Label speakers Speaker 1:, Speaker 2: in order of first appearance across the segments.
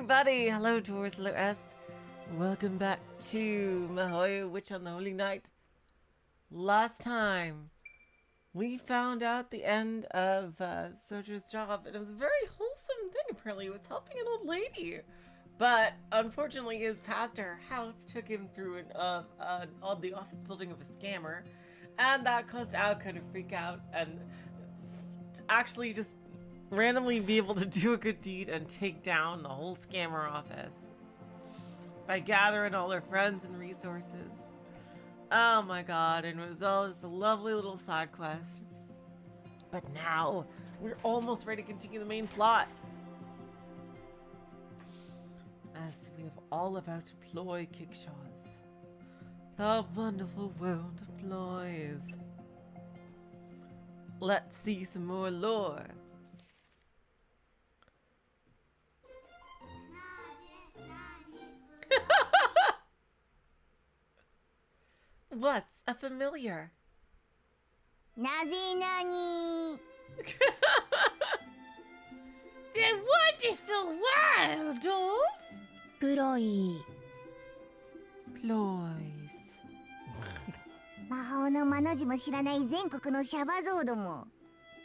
Speaker 1: everybody! Hello, Doors, hello, S. Welcome back to Mahoyo, Witch on the Holy Night. Last time, we found out the end of Soujirou's job, and it was a very wholesome thing, apparently. It was helping an old lady. But, unfortunately, his path to her house took him through the office building of a scammer, and that caused Aoko to freak out and actually just randomly be able to do a good deed and take down the whole scammer office by gathering all her friends and resources. Oh my god, and it was all just a lovely little side quest. But now, we're almost ready to continue the main plot. As we have all about ploy kickshaws. The wonderful world of ploys. Let's see some more lore. What's a familiar?
Speaker 2: Nazi-nani?
Speaker 3: The wonderful world of...
Speaker 2: 黒い
Speaker 1: Ploys.
Speaker 2: 魔法のマの字も知らない全国のシャバゾウども。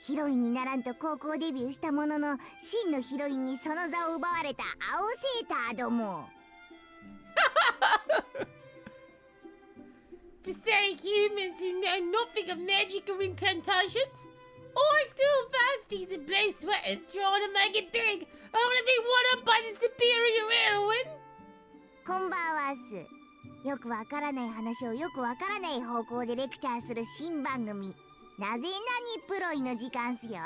Speaker 2: ヒロインにならんと高校デビューしたものの、真のヒロインにその座を奪われた青セーターども。
Speaker 3: Pathetic humans who know nothing of magic or incantations. Always still fasties and blue sweaters trying to make it big, only to be one up by the superior heroine.
Speaker 2: こんばんはす。よくわからない話をよくわからない方向でレクチャーする新番組。なぜなにプロイの時間っすよ。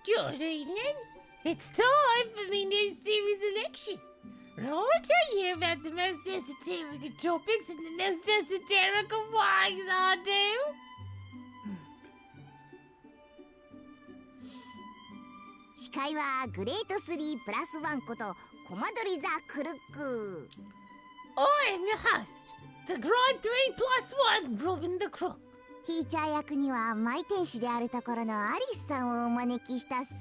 Speaker 3: Good evening. It's time for me new series of lectures. I'll tell you about the most esoteric topics and the most esoteric of wines I do.
Speaker 2: 司会はグレート3プラス1ことコマドリザ・クルック。
Speaker 3: I am your host, the Grind 3+1 Robin the Crook.
Speaker 2: ティーチャー役にはマイ天使であるところのアリスさんをお招きしたっす。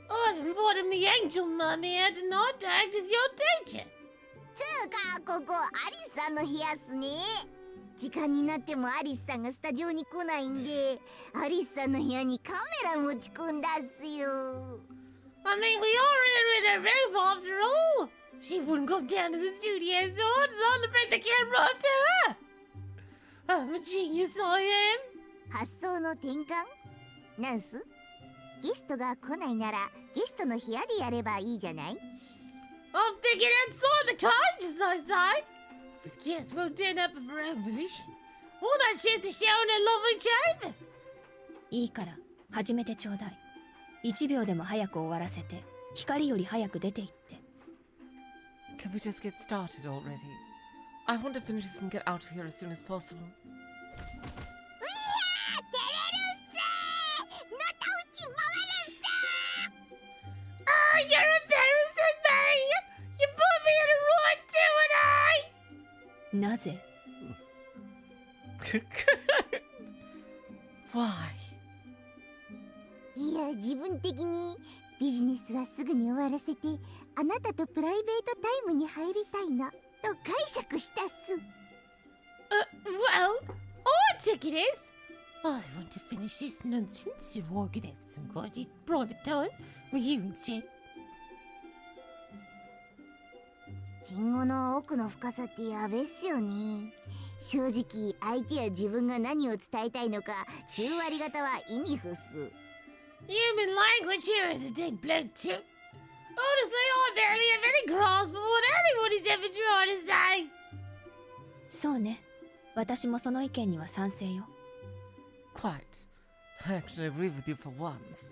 Speaker 3: I've invited the angel mummy out tonight to act as your teacher.
Speaker 2: つうかここアリスさんの部屋っすね。時間になってもアリスさんがスタジオに来ないんで、アリスさんの部屋にカメラ持ち込んだっすよ。
Speaker 3: I mean, we are in her room after all. She wouldn't come down to the studio, so I'll bring the camera up to her. I'm a genius, I am.
Speaker 2: 発想の転換なんす？ゲストが来ないならゲストの部屋でやればいいじゃない？
Speaker 3: I'm thinking outside the cage, as I say. If the guests won't turn up of her own volition, why not shoot the show in her lovely chambers?
Speaker 4: いいから始めてちょうだい。1秒でも早く終わらせて、光より早く出て行って。
Speaker 1: Can we just get started already? I want to finish this and get out of here as soon as possible.
Speaker 2: うやー照れるっせーのたうち回るっせー
Speaker 3: Oh, you're embarrassing me! You put me in a right to an eye!
Speaker 4: なぜ
Speaker 1: Why?
Speaker 2: いや自分的にビジネスはすぐに終わらせてあなたとプライベートタイムに入りたいなと解釈したっす。
Speaker 3: Well, I take it as I want to finish this nonsense so I could have some quiet private time with you instead.
Speaker 2: チンゴの奥の深さってやべっすよね。正直相手や自分が何を伝えたいのか9割方は意味不っす。
Speaker 3: Human language here is a deep blood too. Honestly, I barely have any grasp of what anybody's ever tried to say.
Speaker 4: そうね。私もその意見には賛成よ。
Speaker 1: Quite. I actually agree with you for once.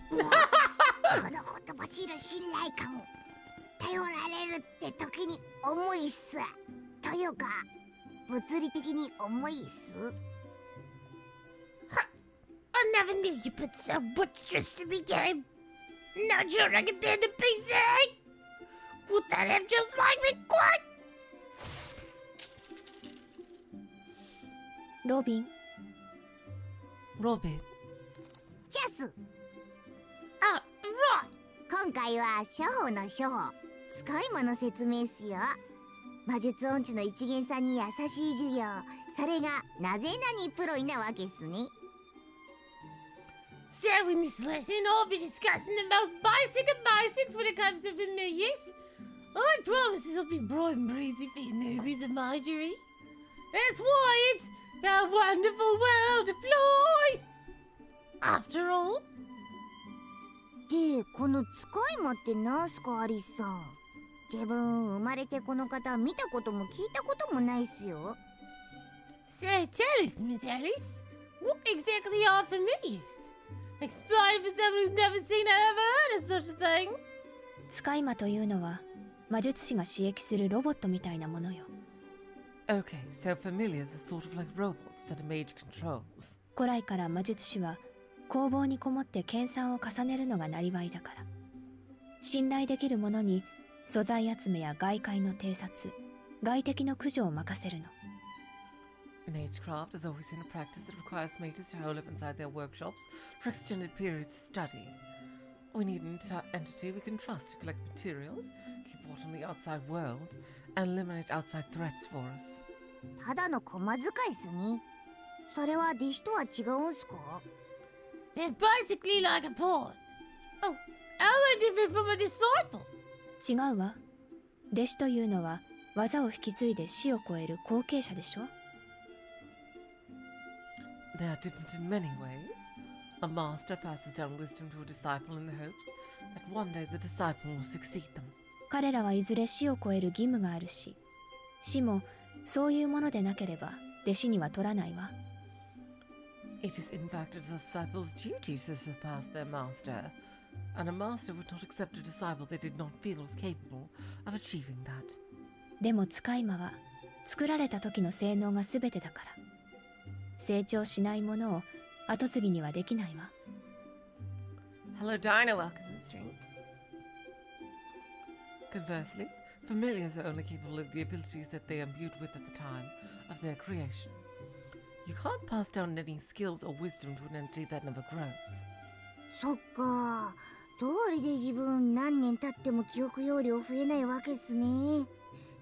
Speaker 2: このほとばしる信頼感。頼られるって時に重いっす。というか、物理的に重いっす。
Speaker 3: I never knew you put so much stress to me, game. Not sure I can bear the PC. Would that have just made me quack?
Speaker 4: ロビン、
Speaker 1: Robin.
Speaker 2: チャス
Speaker 3: Oh, right.
Speaker 2: こ今回は処方の処方、使い魔の説明っすよ。魔術音痴の一元さんに優しい授業、それがなぜなにプロイなわけっすね。
Speaker 3: So in this lesson, I'll be discussing the most basic of basics when it comes to familiars. I promise this will be bright and breezy for you newbies and Marjorie. That's why it's the wonderful world of Ploy! After all,
Speaker 2: で、この使い魔ってなんすか、アリスさん。自分生まれてこの方見たことも聞いたこともないっすよ。
Speaker 3: so tell us, Miss Alice, what exactly are familiars? Explain for someone who's never seen or ever heard of such a thing.
Speaker 4: 使い魔というのは魔術師が刺激するロボットみたいなものよ。
Speaker 1: Okay, so familiars are sort of like robots that are made controls.
Speaker 4: 古来から魔術師は工房にこもって研鑽を重ねるのが生りだから、信頼できるものに素材集めや外界の偵察、外敵の駆除を任せるの。
Speaker 1: Magecraft has always been a practice that requires mages to hole up inside their workshops for extended periods of study. We need an entity we can trust to collect materials, keep watch on the outside world, and eliminate outside threats for us.
Speaker 2: ただの駒使いっすね。それは弟子とは違うんすか？
Speaker 3: They're basically like a pawn. Oh, how are they different from a disciple?
Speaker 4: 違うわ。弟子というのは技を引き継いで死を超える後継者でしょ。
Speaker 1: They are different in many ways. A master passes down wisdom to a disciple in the hopes that one day the disciple will succeed them.
Speaker 4: 彼らはいずれ死を超える義務があるし、死もそういうものでなければ弟子には取らないわ。
Speaker 1: It is in fact a disciple's duty to surpass their master, and a master would not accept a disciple they did not feel was capable of achieving that.
Speaker 4: でも使い魔は作られた時の性能が全てだから、成長しないものを後継ぎにはできないわ。
Speaker 1: Hello, Dinah. Welcome to the stream. Conversely, familiars are only capable of the abilities that they are imbued with at the time of their creation. You can't pass down any skills or wisdom to an entity that never grows.
Speaker 2: そっか。どうりで自分何年経っても記憶容量増えないわけっすね。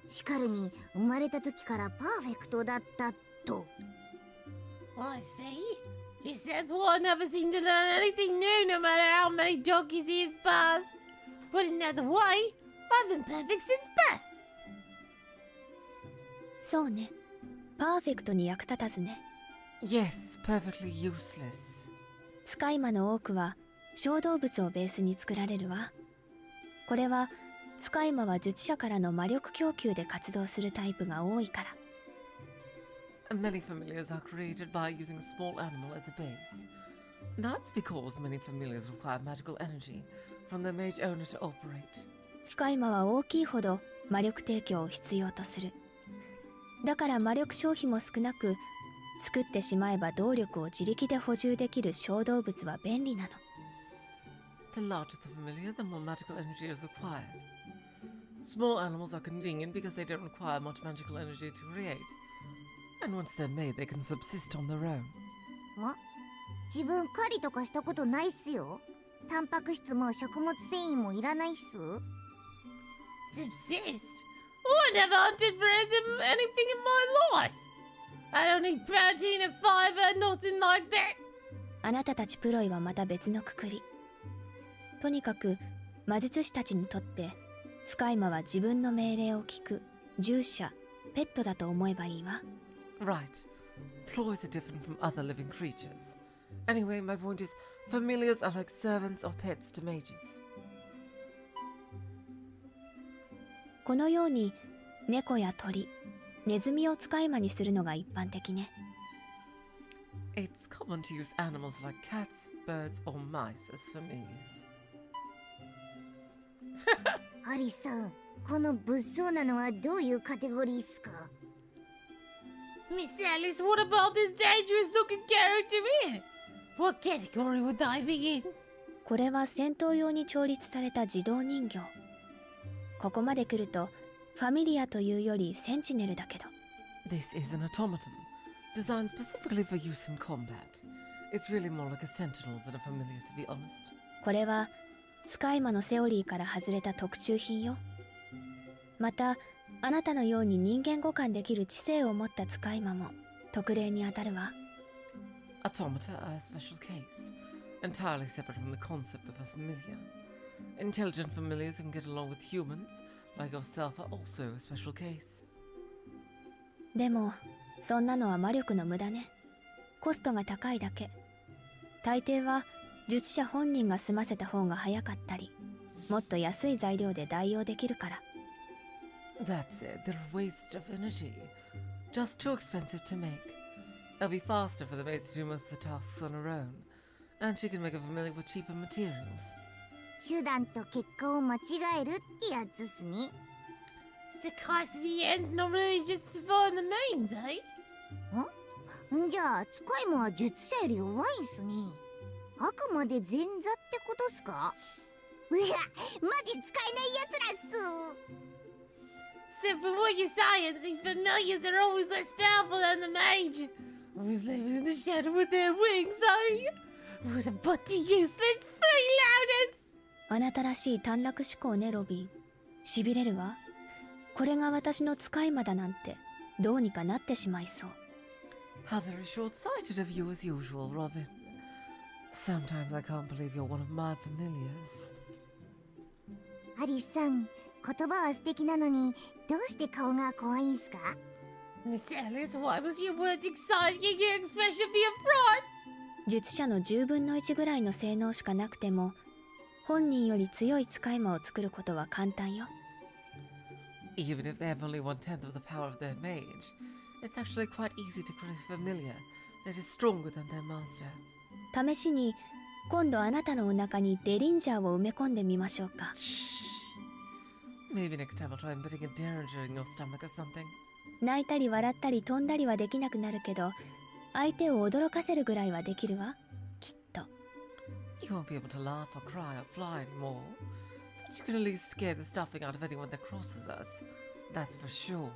Speaker 2: しかるに生まれた時からパーフェクトだったと。
Speaker 3: I see. He says, well, I never seem to learn anything new no matter how many donkeys he has passed. Put it another way, I've been perfect since birth.
Speaker 4: そうね。パーフェクトに役立たずね。
Speaker 1: Yes, perfectly useless.
Speaker 4: 使い魔の多くは小動物をベースに作られるわ。これは使い魔は術者からの魔力供給で活動するタイプが多いから。
Speaker 1: Many familiars are created by using a small animal as a base. That's because many familiars require magical energy from their mage owner to operate.
Speaker 4: 使い魔は大きいほど魔力提供を必要とする。だから魔力消費も少なく、作ってしまえば動力を自力で補充できる小動物は便利なの。
Speaker 1: The larger the familiar, the more magical energy is required. Small animals are convenient because they don't require much magical energy to create. And once they're made, they can subsist on their own.
Speaker 2: 自分狩りとかしたことないっすよ。タンパク質も食物繊維もいらないっす。
Speaker 3: Subsist? Oh, I never hunted for anything in my life. I don't need protein or fiber, nothing like that.
Speaker 4: あなたたちプロイはまた別のくくり。とにかく魔術師たちにとって使い魔は自分の命令を聞く従者、ペットだと思えばいいわ。
Speaker 1: Right. Ploys are different from other living creatures. Anyway, my point is, familiars are like servants or pets to mages.
Speaker 4: このように猫や鳥、ネズミを使い魔にするのが一般的ね。
Speaker 1: It's common to use animals like cats, birds, or mice as familiars.
Speaker 2: アリさん、この物騒なのはどういうカテゴリーっすか？
Speaker 3: Miss Alice, what about this dangerous looking character here? What category would I be in?
Speaker 4: これは戦闘用に調律された自動人形。ここまで来るとファミリアというよりセンチネルだけど。
Speaker 1: This is an automaton, designed specifically for use in combat. It's really more like a sentinel than a familiar, to be honest.
Speaker 4: これは使い魔のセオリーから外れた特注品よ。またあなたのように人間互換できる知性を持った使い魔も特例に当たるわ。
Speaker 1: Automata are a special case, entirely separate from the concept of a familiar. Intelligent familiars who can get along with humans, like yourself, are also a special case.
Speaker 4: でもそんなのは魔力の無駄ね。コストが高いだけ。大抵は術者本人が済ませた方が早かったり、もっと安い材料で代用できるから。
Speaker 1: That said, they're a waste of energy. Just too expensive to make. It'll be faster for the maid to do most of the tasks on her own, and she can make a familiar with cheaper materials.
Speaker 2: 手段と結果を間違えるってやつっすね。
Speaker 3: The cost of the end's not really justifying the means, eh?
Speaker 2: じゃあ使い魔は術者より弱いんすね。あくまで前座ってことっすか？うわ、マジ使えないやつらっす。
Speaker 3: So from what you're saying, the familiars are always less powerful than the mage. Always living in the shadow with their wings, eh? What a bunch of useless freeloaders!
Speaker 4: あなたらしい短絡思考ね、ロビン。しびれるわ。これが私の使い魔だなんてどうにかなってしまいそう。
Speaker 1: How very short-sighted of you as usual, Robin. Sometimes I can't believe you're one of my familiars.
Speaker 2: アリスさん、言葉は素敵なのにどうして顔が怖いんすか？
Speaker 3: Miss Alice, why was your words exciting and your expression be a fright?
Speaker 4: 術者の10分の1ぐらいの性能しかなくても本人より強い使い魔を作ることは簡単よ。
Speaker 1: Even if they have only 1/10 of the power of their mage, it's actually quite easy to create a familiar that is stronger than their master.
Speaker 4: 試しに今度あなたのお腹にデリンジャーを埋め込んでみましょうか。
Speaker 1: Maybe next time I'll try and putting a derringer in your stomach or something.
Speaker 4: 泣いたり笑ったり飛んだりはできなくなるけど相手を驚かせるぐらいはできるわ、きっと。
Speaker 1: You won't be able to laugh or cry or fly anymore, but you can at least scare the stuffing out of anyone that crosses us. That's for sure.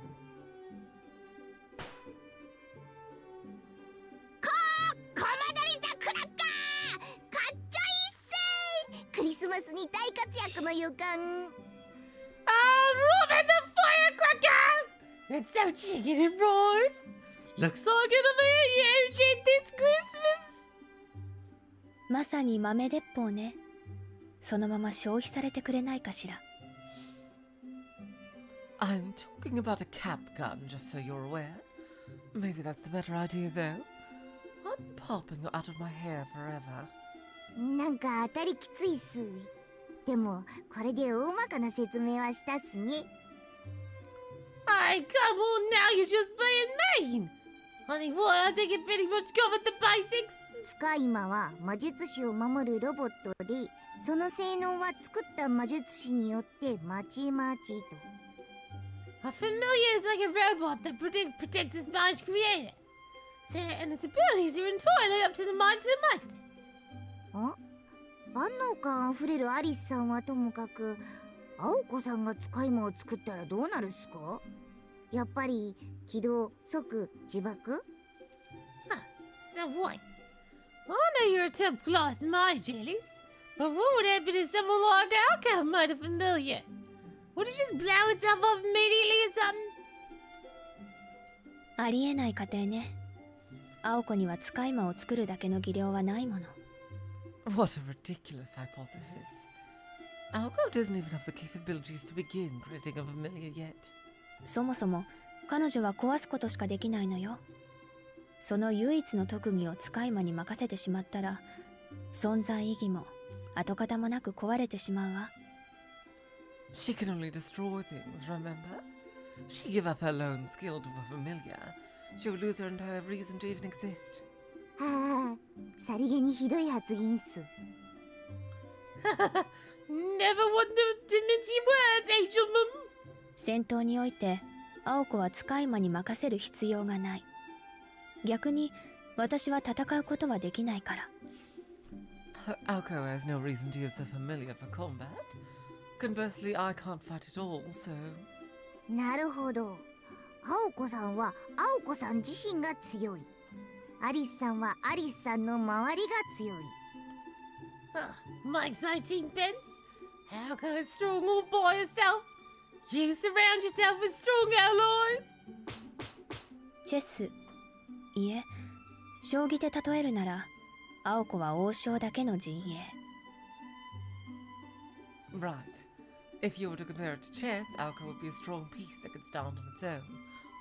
Speaker 2: コマドリザクラッカー、かっちょいいっせー。クリスマスに大活躍の予感。
Speaker 3: Oh, Robin the firecracker! It's so chicken and fries. Looks like it'll be a huge hit this Christmas.
Speaker 4: まさに豆鉄砲ね。そのまま消費されてくれないかしら。
Speaker 1: I'm talking about a cap gun, just so you're aware. Maybe that's the better idea, though. I'm popping you out of my hair forever.
Speaker 2: なんか当たりきついっす。でもこれで大まかな説明はしたっすね。
Speaker 3: Hey, come on now, you're just being mean. Honey, boy, I think it pretty much covered the basics.
Speaker 2: 使い魔は魔術師を守るロボットで、その性能は作った魔術師によってまちまちと。
Speaker 3: A familiar is like a robot that protects its mage creator. So, and its abilities are entirely up to the mind to max it.
Speaker 2: 万能感あふれるアリスさんはともかく、青子さんが使い魔を作ったらどうなるっすか？やっぱり起動即自爆？
Speaker 3: Huh, so what? I know you're a top class mage, Alice, but what would happen if someone like Aoko made a familiar? Would it just blow itself up immediately or something?
Speaker 4: ありえない過程ね。青子には使い魔を作るだけの技量はないもの。
Speaker 1: What a ridiculous hypothesis. Aoko doesn't even have the capabilities to begin creating a familiar yet.
Speaker 4: そもそも彼女は壊すことしかできないのよ。その唯一の特技を使い魔に任せてしまったら存在意義も跡形もなく壊れてしまうわ。
Speaker 1: She can only destroy things, remember? She gave up her lone skill to a familiar. She would lose her entire reason to even exist.
Speaker 2: はあ、さりげにひどい発言っす。
Speaker 3: Never want to mince your words, Angel Mum.
Speaker 4: 戦闘において青子は使い魔に任せる必要がない。逆に私は戦うことはできないから。
Speaker 1: Aoko has no reason to use the familiar for combat. Conversely, I can't fight at all, so...
Speaker 2: なるほど。青子さんは青子さん自身が強い。アリスさんはアリスさんの周りが強い。
Speaker 3: Mike's 18 pence? Aoko is strong all by herself. You surround yourself with strong allies.
Speaker 4: チェス、いえ、将棋で例えるなら、青子は王将だけの陣営。
Speaker 1: Right. If you were to compare it to chess, Aoko would be a strong piece that could stand on its own,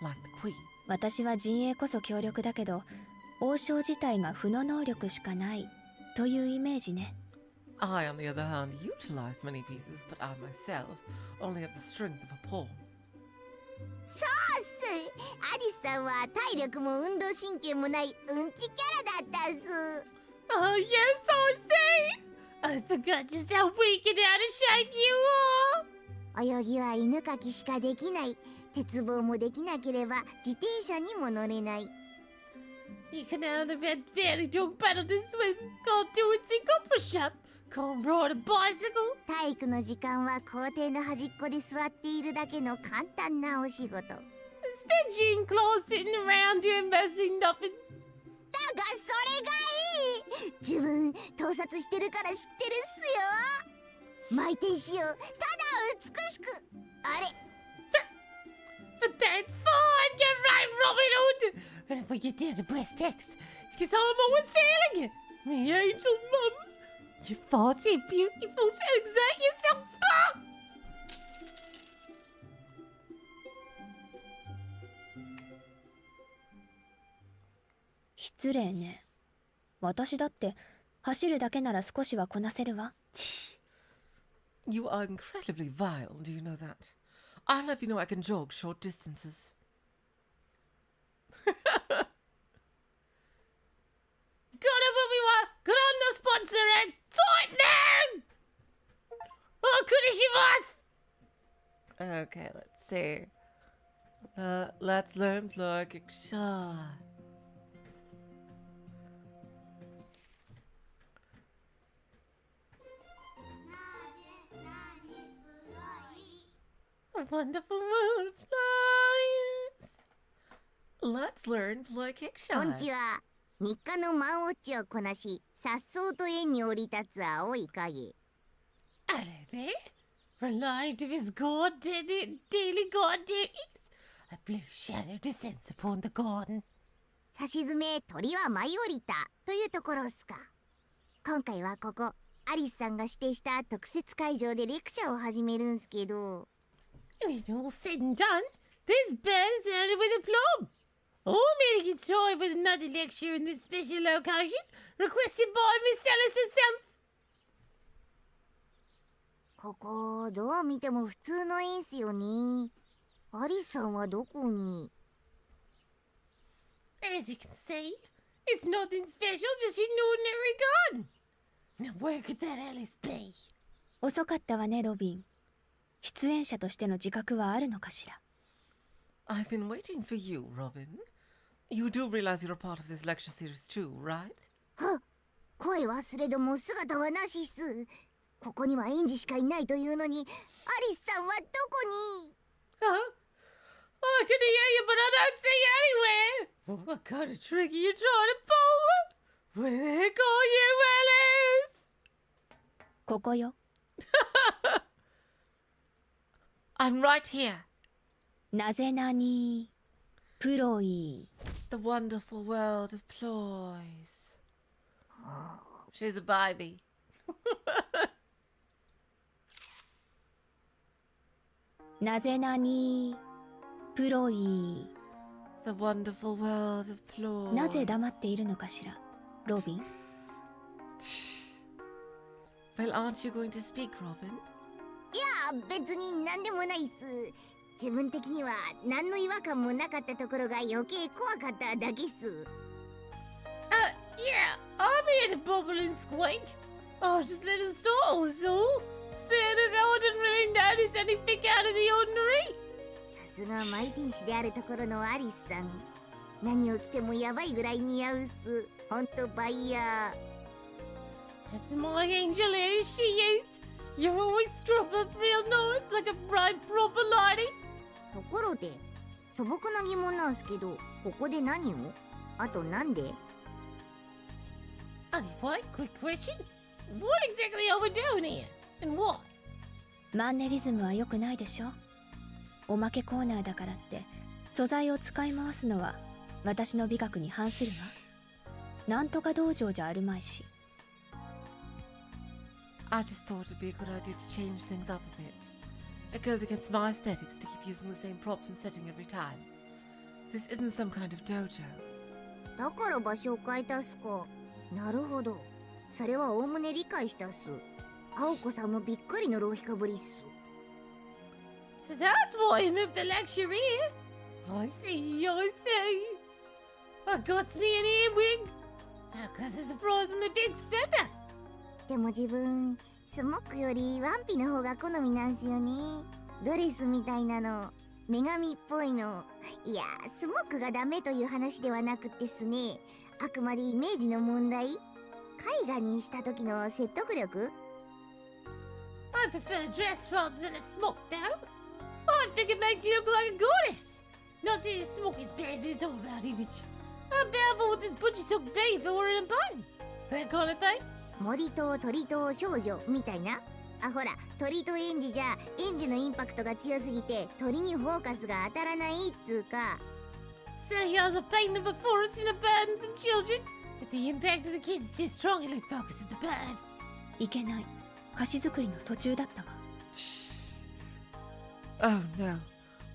Speaker 1: like the queen.
Speaker 4: 私は陣営こそ強力だけど、王将自体が負の能力しかないというイメージね。
Speaker 1: I, on the other hand, utilize many pieces, but I myself only have the strength of a pawn.
Speaker 2: そうっす。アリスさんは体力も運動神経もないうんちキャラだったっす。
Speaker 3: Oh, yes, I see. I forgot just how weak and out of shape you are.
Speaker 2: 泳ぎは犬かきしかできない。鉄棒もできなければ自転車にも乗れない。
Speaker 3: You can either get very dog paddle to swim, can't do it in push up, can't ride a bicycle.
Speaker 2: 体育の時間は校庭の端っこで座っているだけの簡単なお仕事。
Speaker 3: Spend gym class sitting around doing mostly nothing.
Speaker 2: だがそれがいい。自分盗撮してるから知ってるっすよ。巻いてしよう。ただ美しく。あれ
Speaker 3: But that's fine, you're right, Robin Hood. And if we get down to breast text, it's because I'm always telling you, my angel mum, you're far too beautiful to exert yourself for.
Speaker 4: 失礼ね。私だって走るだけなら少しはこなせるわ。
Speaker 1: You are incredibly vile, do you know that? I'll have you know I can jog short distances.
Speaker 3: グランドスポンサーへトイレンお送りします
Speaker 1: Okay, let's see. Let's learn play Kickshaw.
Speaker 3: A wonderful world of flyers.
Speaker 1: Let's learn play Kickshaw.
Speaker 2: こんちは。日課のマンウォッチをこなし、颯爽と円に降り立つ青い影。
Speaker 3: あれで relieved of his daily guard duties, a blue shadow descends upon the garden.
Speaker 2: さしずめ鳥は舞い降りたというところっすか。今回はここアリスさんが指定した特設会場でレクチャーを始めるんすけど、
Speaker 3: When all said and done, this bird is ended with aplomb. All meeting is joined with another lecture in this special location, requested by Miss Alice herself.
Speaker 2: ここどう見ても普通の絵っすよね。アリスさんはどこに？
Speaker 3: As you can see, it's nothing special, just an ordinary garden. Now where could that Alice be?
Speaker 4: 遅かったわね、ロビン。出演者としての自覚はあるのかしら。
Speaker 1: I've been waiting for you, Robin. You do realize you're a part of this lecture series too, right?
Speaker 2: はっ、声忘れども姿はなしっす。ここには園児しかいないというのに、アリスさんはどこに？
Speaker 3: Huh? I can hear you, but I don't see you anywhere. What kind of trick are you trying to pull? Where the heck are you, Alice?
Speaker 4: ここよ。
Speaker 1: I'm right here.
Speaker 4: なぜなにプロイ。
Speaker 1: The wonderful world of ploys. She's a baby.
Speaker 4: なぜなにプロイ。
Speaker 1: The wonderful world of ploys.
Speaker 4: なぜ黙っているのかしら、ロビン。
Speaker 1: Well, aren't you going to speak, Robin?
Speaker 2: いや、別に何でもないっす。自分的には何の違和感もなかったところが余計怖かっただけっす。
Speaker 3: Yeah, I'm here to bubble and squeak. I was just a little startled, is all. Seeing as I didn't really notice anything out of the ordinary.
Speaker 2: さすがマイ天使であるところのアリスさん。何を着てもヤバいぐらい似合うっす。ほんとバイヤー。
Speaker 3: That's my angel as she is. You always scrub up real nice like a bright proper lady.
Speaker 2: ところで、素朴な疑問なんすけど、ここで何を？あとなんで？
Speaker 3: Anyway, quick question. What exactly are we doing here? And why?
Speaker 4: マンネリズムは良くないでしょ。おまけコーナーだからって素材を使い回すのは私の美学に反するわ。なんとか道場じゃあるまいし。
Speaker 1: I just thought it'd be a good idea to change things up a bit. It goes against my aesthetics to keep using the same props and setting every time. This isn't some kind of dojo.
Speaker 2: だから場所を変えたっすか。なるほど。それはおおむね理解したっす。青子さんもびっくりの浪費かぶりっす。
Speaker 3: So that's why you moved the lecture here. I see, I see. I got me an earwig. Because it's surprisingly big spender.
Speaker 2: でも自分、スモックよりワンピの方が好みなんすよね。ドレスみたいなの、女神っぽいの。いや、スモックがダメという話ではなくってっすね。あくまでイメージの問題。絵画にした時の説得力。
Speaker 3: I prefer a dress rather than a smock, though. I think it makes you look like a goddess. Not that a smock is bad, but it's all about image. How about what this butcher took me for in a bun? That kind of thing.
Speaker 2: 森と鳥と少女みたいな。あ、ほら、鳥と園児じゃ園児のインパクトが強すぎて鳥にフォーカスが当たらないっつうか。
Speaker 3: So here's a painting of a forest and a bird and some children. But the impact of the kids is too strongly focused at the bird.
Speaker 4: いけない。菓子作りの途中だったわ。
Speaker 1: Oh no,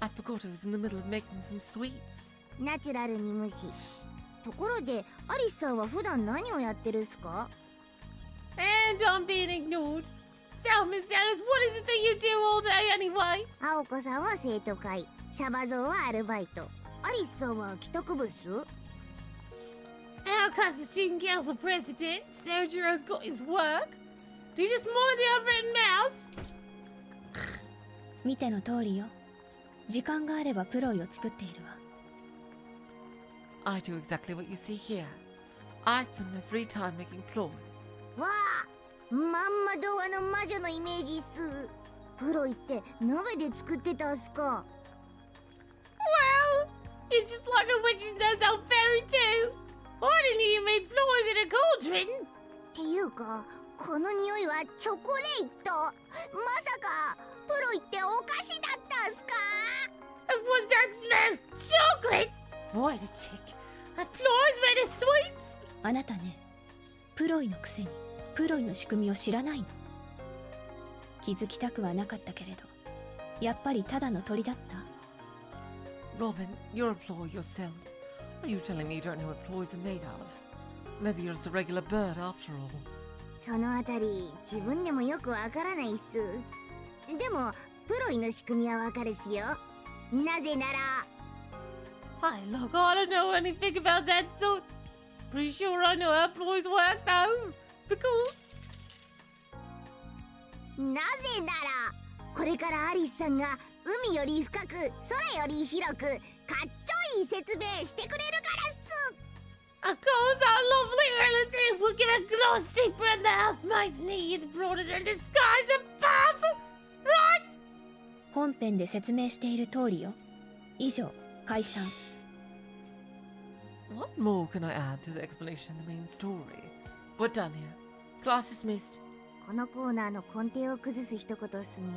Speaker 1: I forgot I was in the middle of making some sweets.
Speaker 2: ナチュラルに無視。ところで、アリスさんは普段何をやってるっすか？
Speaker 3: And I'm being ignored. So, Miss Alice, what is it that you do all day anyway?
Speaker 2: 青子さんは生徒会、シャバゾウはアルバイト。アリスさんは帰宅部っす？
Speaker 3: Aoko's the student council president. Soujirou's got his work. Do you just mind the unwritten mouse?
Speaker 4: 見ての通りよ。時間があればプロイを作っているわ。
Speaker 1: I do exactly what you see here. I spend my free time making ploys.
Speaker 2: わあ、まんま童話の魔女のイメージっす。プロイって鍋で作ってたっすか？
Speaker 3: Well, you're just like a witch in those old fairy tales. I didn't hear you made floors in a cauldron.
Speaker 2: っていうか、この匂いはチョコレート。まさかプロイってお菓子だったんすか？
Speaker 3: And what's that smell? Chocolate? Wait a tick. A floor's made of sweets?
Speaker 4: あなたね、プロイのくせにプロイの仕組みを知らないの。気づきたくはなかったけれど、やっぱりただの鳥だった。
Speaker 1: Robin, you're a ploy yourself. Are you telling me you don't know what ploys are made of? Maybe you're just a regular bird after all.
Speaker 2: そのあたり自分でもよくわからないっす。でもプロイの仕組みはわかるっすよ。なぜなら
Speaker 3: Hey, look, I don't know anything about that sort. Pretty sure I know how ploys work, though. Because...
Speaker 2: なぜならこれからアリスさんが海より深く空より広くかっちょいい説明してくれるからっす。
Speaker 3: Of course, our lovely relative will get a gloss deeper in the housemaid's need broader than the skies above. Right?
Speaker 4: 本編で説明している通りよ。以上、解散。
Speaker 1: What more can I add to the explanation in the main story? We're done here. Class dismissed.
Speaker 2: このコーナーの根底を崩す一言っすね。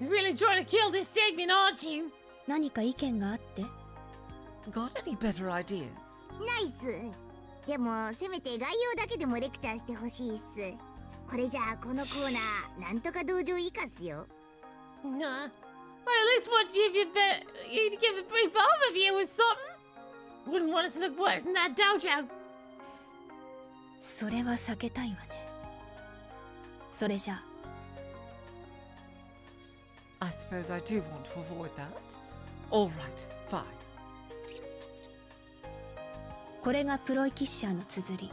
Speaker 3: You're really trying to kill this segment, aren't you?
Speaker 4: 何か意見があって？
Speaker 1: Got any better ideas?
Speaker 2: ナイス。でもせめて概要だけでもレクチャーしてほしいっす。これじゃあこのコーナーなんとか道場以下っすよ。
Speaker 3: Nah. Well, at least want you to give a brief overview or something. Wouldn't want us to look worse than that dojo.
Speaker 4: それは避けたいわね。それじゃあ。
Speaker 1: I suppose I do want to avoid that. All right, fine.
Speaker 4: これがプロイキッシャーの綴り。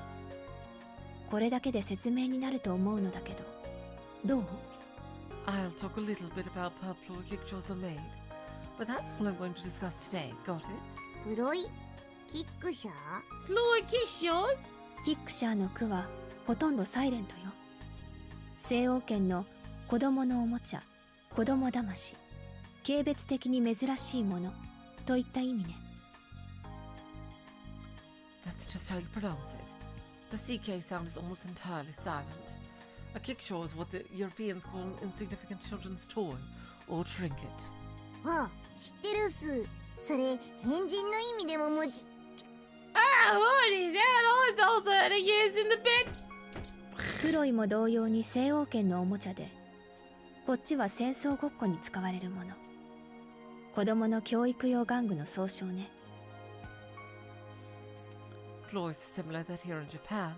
Speaker 4: これだけで説明になると思うのだけど、どう？
Speaker 1: I'll talk a little bit about how ploy kickshaws are made, but that's all I'm going to discuss today. Got it?
Speaker 2: プロイキックシャー？
Speaker 3: Ploy Kickshaws?
Speaker 4: キックシャーの句はほとんどサイレントよ。西欧圏の子供のおもちゃ、子供騙し、軽蔑的に珍しいものといった意味ね。
Speaker 1: That's just how you pronounce it. The CK sound is almost entirely silent. A kickshaw is what the Europeans call an insignificant children's toy or trinket.
Speaker 2: あ、知ってるっす。それ変人の意味でももち。
Speaker 3: Ah, what is that? I was also had a use in the bed.
Speaker 4: プロイも同様に西欧圏のおもちゃで、こっちは戦争ごっこに使われるもの。子供の教育用玩具の総称ね。
Speaker 1: Ploys are similar that here in Japan.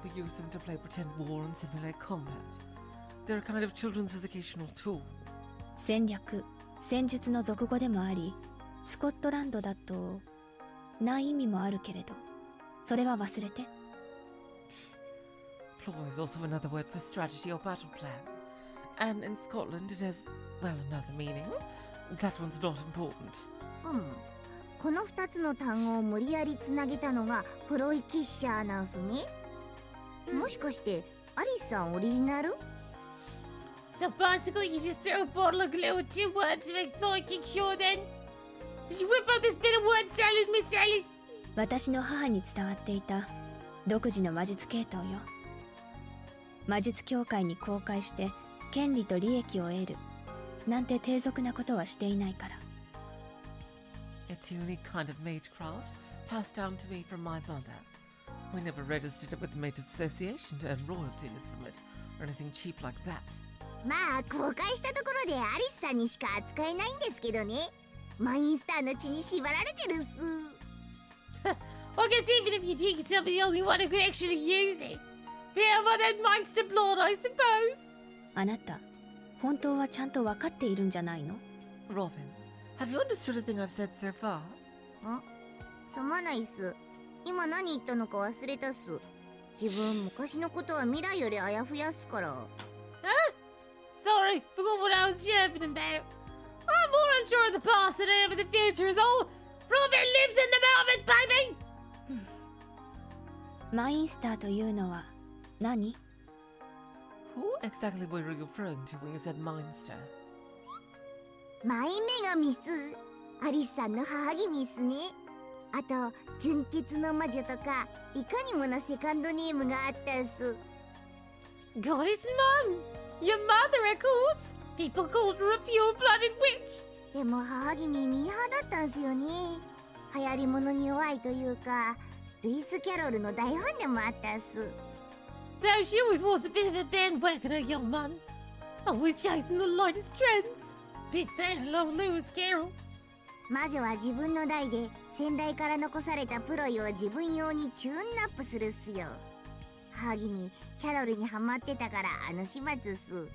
Speaker 1: We use them to play pretend war and simulate combat. They're a kind of children's educational tool.
Speaker 4: 戦略、戦術の俗語でもあり、スコットランドだとない意味もあるけれど、それは忘れて。
Speaker 1: Ploy is also another word for strategy or battle plan. And in Scotland it has, well, another meaning. That one's not important.
Speaker 2: この2つの単語を無理やりつなげたのがプロイキッシャーなんすね。もしかしてアリスさんオリジナル？
Speaker 3: So basically, you just throw a bottle of glue with 2 words to make Floyd Kickshaw then? Did you whip up this bit of word salad, Miss Alice?
Speaker 4: 私の母に伝わっていた独自の魔術系統よ。魔術協会に公開して権利と利益を得るなんて低俗なことはしていないから。
Speaker 1: It's a unique kind of magecraft passed down to me from my mother. We never registered it with the Mages Association to earn royalties from it or anything cheap like that.
Speaker 2: まあ公開したところでアリスさんにしか扱えないんですけどね。マインスターの血に縛られてるっす。
Speaker 3: I guess even if you did, you'd still be the only one who could actually use it. Yeah, by that monster blood, I suppose.
Speaker 4: あなた、本当はちゃんと分かっているんじゃないの？
Speaker 1: Robin, have you understood anything I've said so far?
Speaker 2: すまないっす。今何言ったのか忘れたっす。自分昔のことは未来よりあやふやっすから。
Speaker 3: Sorry, forgot what I was chirping about. I'm more unsure of the past than I am of the future is all. Robin lives in the moment, baby!
Speaker 4: マインスターというのは何？
Speaker 1: Who exactly were you referring to when you said Minster?
Speaker 2: マイ女神っす。アリスさんの母君っすね。あと純潔の魔女とかいかにもなセカンドネームがあったっす。
Speaker 3: Goddess Mum! Your mother, of course! People called her a pure-blooded witch!
Speaker 2: でも母君ミーハーだったんすよね。流行り物に弱いというか、ルイス・キャロルの大ファンでもあったっす。
Speaker 3: Though she always was a bit of a bandwagoner, young man. Always chasing the latest trends. Big fan of old Lewis Carroll.
Speaker 2: 魔女は自分の代で先代から残されたプロイを自分用にチューンナップするっすよ。母君、キャロルにハマってたからあの始末っす。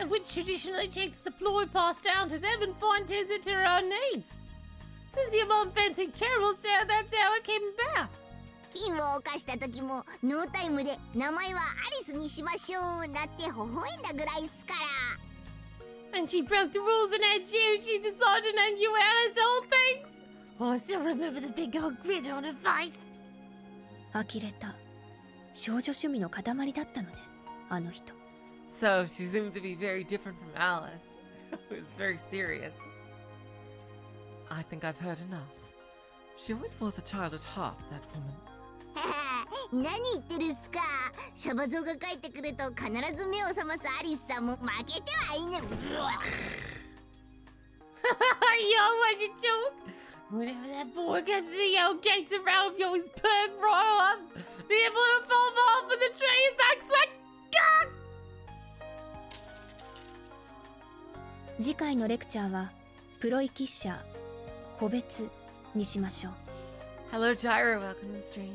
Speaker 3: And which traditionally takes the ploy passed down to them and fine-tunes it to her own needs. Since your mom fancied Carol, so that's how it came about.
Speaker 2: 金を犯した時もノータイムで名前はアリスにしましょうなって微笑んだぐらいっすから。
Speaker 3: And she broke the rules and had you. She decided to name you Alice all things. Oh, I still remember the big old grin on her face.
Speaker 4: 呆れた。少女趣味の塊だったのね、あの人。
Speaker 1: So she seemed to be very different from Alice. It was very serious. I think I've heard enough. She always was a child at heart, that woman.
Speaker 2: 何言ってるっすか。シャバゾウが帰ってくると必ず目を覚ますアリスさんも負けてはいない。
Speaker 3: Yo, what'd you joke? Whenever that boy comes to the old gates around, you always perk right up. The able to fall off of the tree is like God!
Speaker 4: 次回のレクチャーはプロイキッシャー個別にしましょう。
Speaker 1: Hello, Gyro. Welcome to the stream.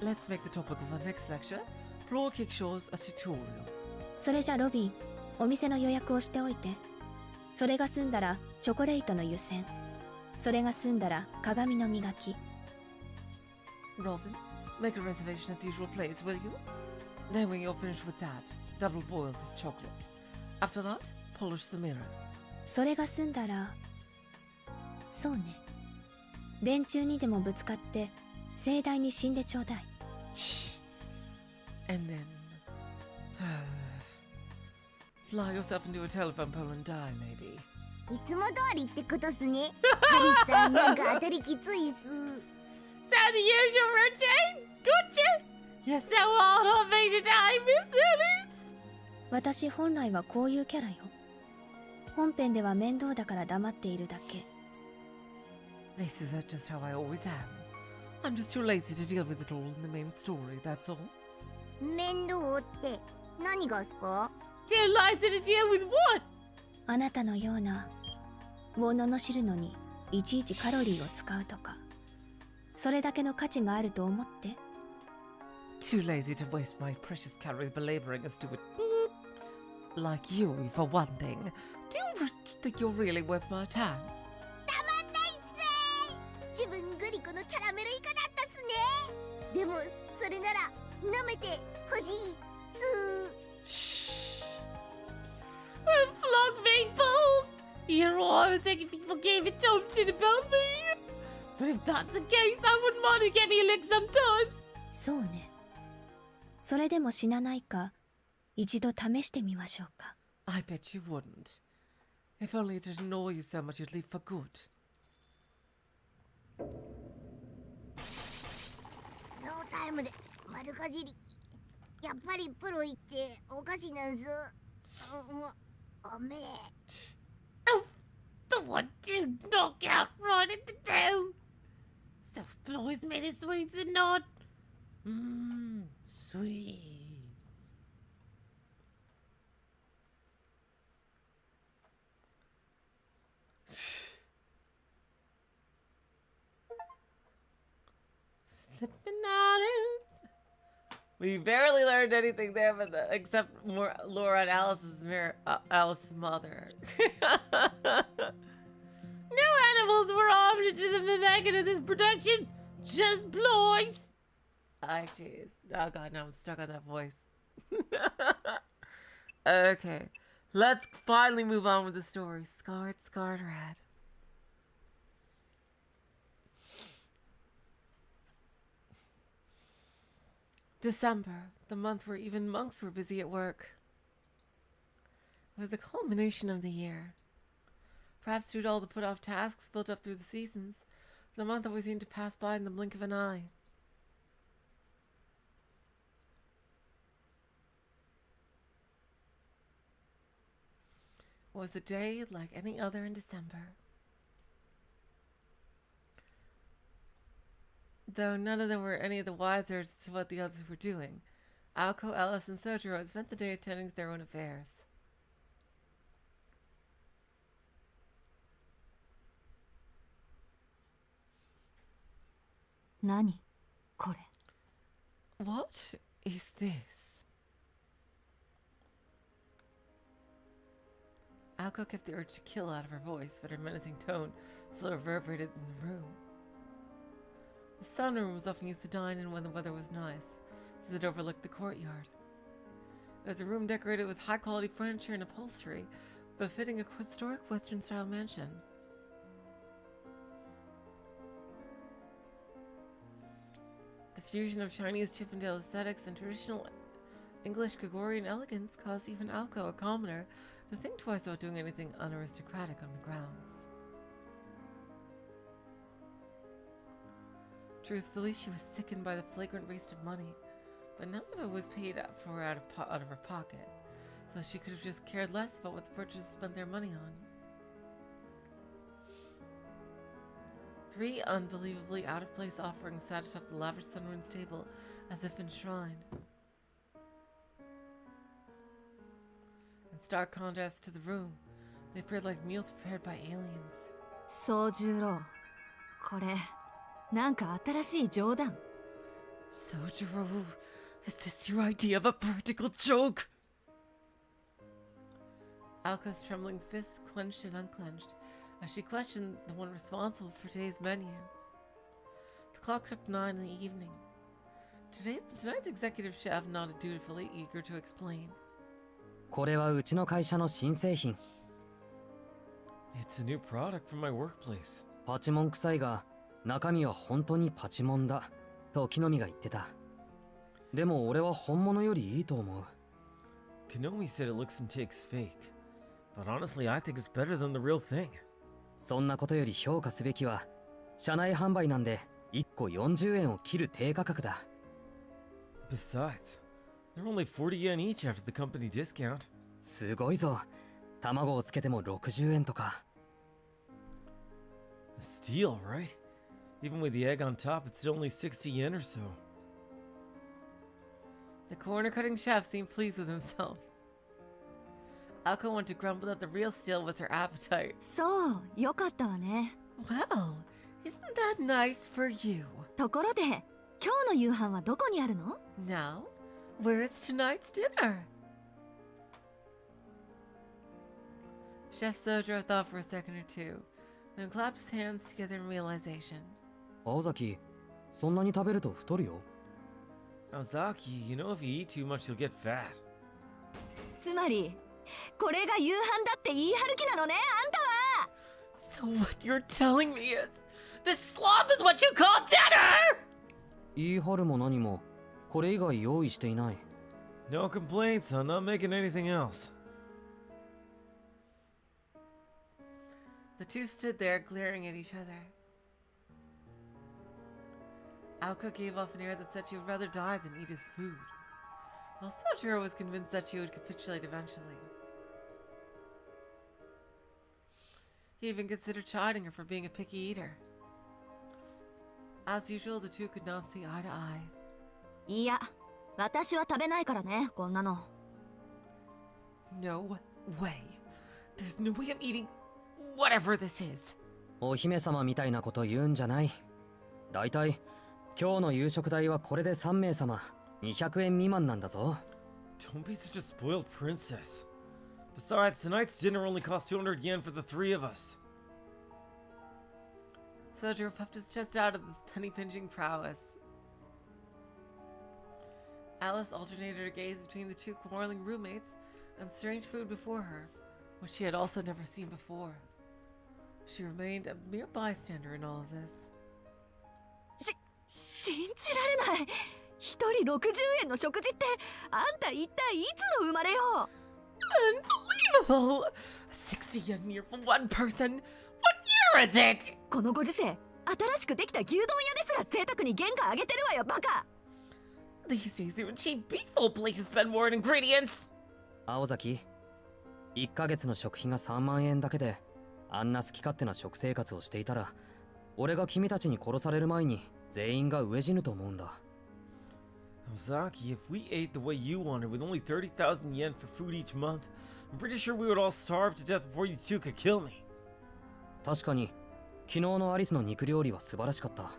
Speaker 1: Let's make the topic of our next lecture Pro Kickshaws a tutorial.
Speaker 4: それじゃロビン、お店の予約をしておいて。それが済んだらチョコレートの湯煎。それが済んだら鏡の磨き。
Speaker 1: Robin, make a reservation at the usual place, will you? Then when you're finished with that, double boil this chocolate. After that, polish the mirror.
Speaker 4: それが済んだら、そうね。電柱にでもぶつかって盛大に死んでちょうだい。
Speaker 1: Shh. And then fly yourself into a telephone pole and die, maybe.
Speaker 2: いつも通りってことっすね。アリスさんなんか当たりきついっす。
Speaker 3: So the usual routine? Gotcha! You're so hard on me today, Miss Ellis.
Speaker 4: 私本来はこういうキャラよ。本編では面倒だから黙っているだけ。
Speaker 1: This is just how I always am. I'm just too lazy to deal with it all in the main story, that's all.
Speaker 2: 面倒って何がすか？
Speaker 3: Too lazy to deal with what?
Speaker 4: あなたのようなを罵るのにいちいちカロリーを使うとか、それだけの価値があると思って。
Speaker 1: Too lazy to waste my precious calories belaboring a stupid like you, for one thing. Do you think you're really worth my time?
Speaker 2: たまんないっす。自分グリコのキャラメルイカだったっすね。でもそれなら舐めてほしいす。
Speaker 1: Shh.
Speaker 3: Well, flog people. You're always thinking people gave a dumb shit about me. But if that's the case, I wouldn't mind to get me a lick sometimes.
Speaker 4: そうね。それでも死なないか、一度試してみましょうか。
Speaker 1: I bet you wouldn't. If only it didn't annoy you so much you'd leave for good.
Speaker 2: ノータイムで丸かじり。やっぱりプロ言っておかしなんす。おめえ。
Speaker 3: Oh, the one to knock out right at the tail. So blows me the sweets and not. Sweet.
Speaker 1: Sipping olives. We barely learned anything there, but except more Laura and Alice's mother.
Speaker 3: No animals were harmed into the making of this production. Just blows.
Speaker 1: Ay, jeez. Oh god, now I'm stuck on that voice. Okay, let's finally move on with the story. Scarred Rat. December, the month where even monks were busy at work. It was the culmination of the year. Perhaps due to all the put-off tasks built up through the seasons, the month always seemed to pass by in the blink of an eye. It was a day like any other in December. Though none of them were any of the wiser to what the others were doing, Aoko, Alice, and Soujirou had spent the day attending to their own affairs.
Speaker 2: Nani? Kore.
Speaker 1: What is this? Aoko kept the urge to kill out of her voice, but her menacing tone still reverberated in the room. The sunroom was often used to dine in when the weather was nice, since it overlooked the courtyard. It was a room decorated with high-quality furniture and upholstery, befitting a historic Western-style mansion. The fusion of Chinese Chippendale aesthetics and traditional English Gregorian elegance caused even Aoko, a commoner, to think twice about doing anything unaristocratic on the grounds. Truthfully, she was sickened by the flagrant waste of money, but none of it was paid for out of her pocket, so she could have just cared less about what the purchasers spent their money on. 3 unbelievably out-of-place offerings sat atop the lavish sunroom's table, as if enshrined. In stark contrast to the room, they appeared like meals prepared by aliens.
Speaker 2: Soujirou. これ、なんか新しい冗談。
Speaker 1: Soujirou, is this your idea of a practical joke? Aoko's trembling fists clenched and unclenched as she questioned the one responsible for today's menu. The clock struck 9 in the evening. Tonight's executive chef nodded dutifully, eager to explain.
Speaker 5: これはうちの会社の新製品。
Speaker 6: It's a new product from my workplace.
Speaker 5: パチモン臭いが中身は本当にパチモンだと木の実が言ってた。でも俺は本物よりいいと思う。
Speaker 6: Konomi said it looks and tastes fake, but honestly I think it's better than the real thing.
Speaker 5: そんなことより評価すべきは社内販売なんで1個40円を切る低価格だ。
Speaker 6: Besides, they're only 40 yen each after the company discount.
Speaker 5: すごいぞ。卵をつけても60円とか。
Speaker 6: A steal, right? Even with the egg on top, it's only 60 yen or so.
Speaker 1: The corner cutting chef seemed pleased with himself. Aoko wanted to grumble that the real steal was her appetite.
Speaker 7: そう、よかったわね。
Speaker 1: Well, isn't that nice for you?
Speaker 7: ところで、今日の夕飯はどこにあるの？
Speaker 1: Now, where is tonight's dinner? Chef Soujirou thought for a second or two, then clapped his hands together in realization.
Speaker 5: 青崎、そんなに食べると太るよ。
Speaker 6: Aozaki, you know if you eat too much, you'll get fat.
Speaker 7: つまり、これが夕飯だって言い張る気なのね、あんたは。
Speaker 1: So what you're telling me is, this slop is what you call dinner!
Speaker 5: 言い張るも何も、これ以外用意していない。
Speaker 6: No complaints, I'm not making anything else.
Speaker 1: The two stood there glaring at each other. Aoko gave off an air that said she would rather die than eat his food, while Soujirou was convinced that she would capitulate eventually. He even considered chiding her for being a picky eater. As usual, the two could not see eye to eye.
Speaker 7: いや、私は食べないからね、こんなの。
Speaker 1: No way. There's no way I'm eating whatever this is.
Speaker 5: お姫様みたいなこと言うんじゃない。だいたい今日の夕食代はこれで3名様200円未満なんだぞ。
Speaker 6: Don't be such a spoiled princess. Besides, tonight's dinner only costs 200 yen for the three of us.
Speaker 1: Soujirou puffed his chest out of his penny-pinching prowess. Alice alternated her gaze between the two quarreling roommates and strange food before her, which she had also never seen before. She remained a mere bystander in all of this.
Speaker 7: 信じられない。一人60円の食事って、あんた一体いつの生まれよ。
Speaker 1: Unbelievable! 60 yen near for one person? What year is it?
Speaker 7: このご時世、新しくできた牛丼屋ですら贅沢に原価上げてるわよ、バカ。
Speaker 1: These days, even cheap beef-full places spend more on ingredients.
Speaker 5: 青崎、1ヶ月の食費が3万円だけで、あんな好き勝手な食生活をしていたら、俺が君たちに殺される前に全員が飢え死ぬと思うんだ。
Speaker 6: Ozaki, if we ate the way you wanted with only 30,000 yen for food each month, I'm pretty sure we would all starve to death before you two could kill me.
Speaker 5: 確かに、昨日のアリスの肉料理は素晴らしかった。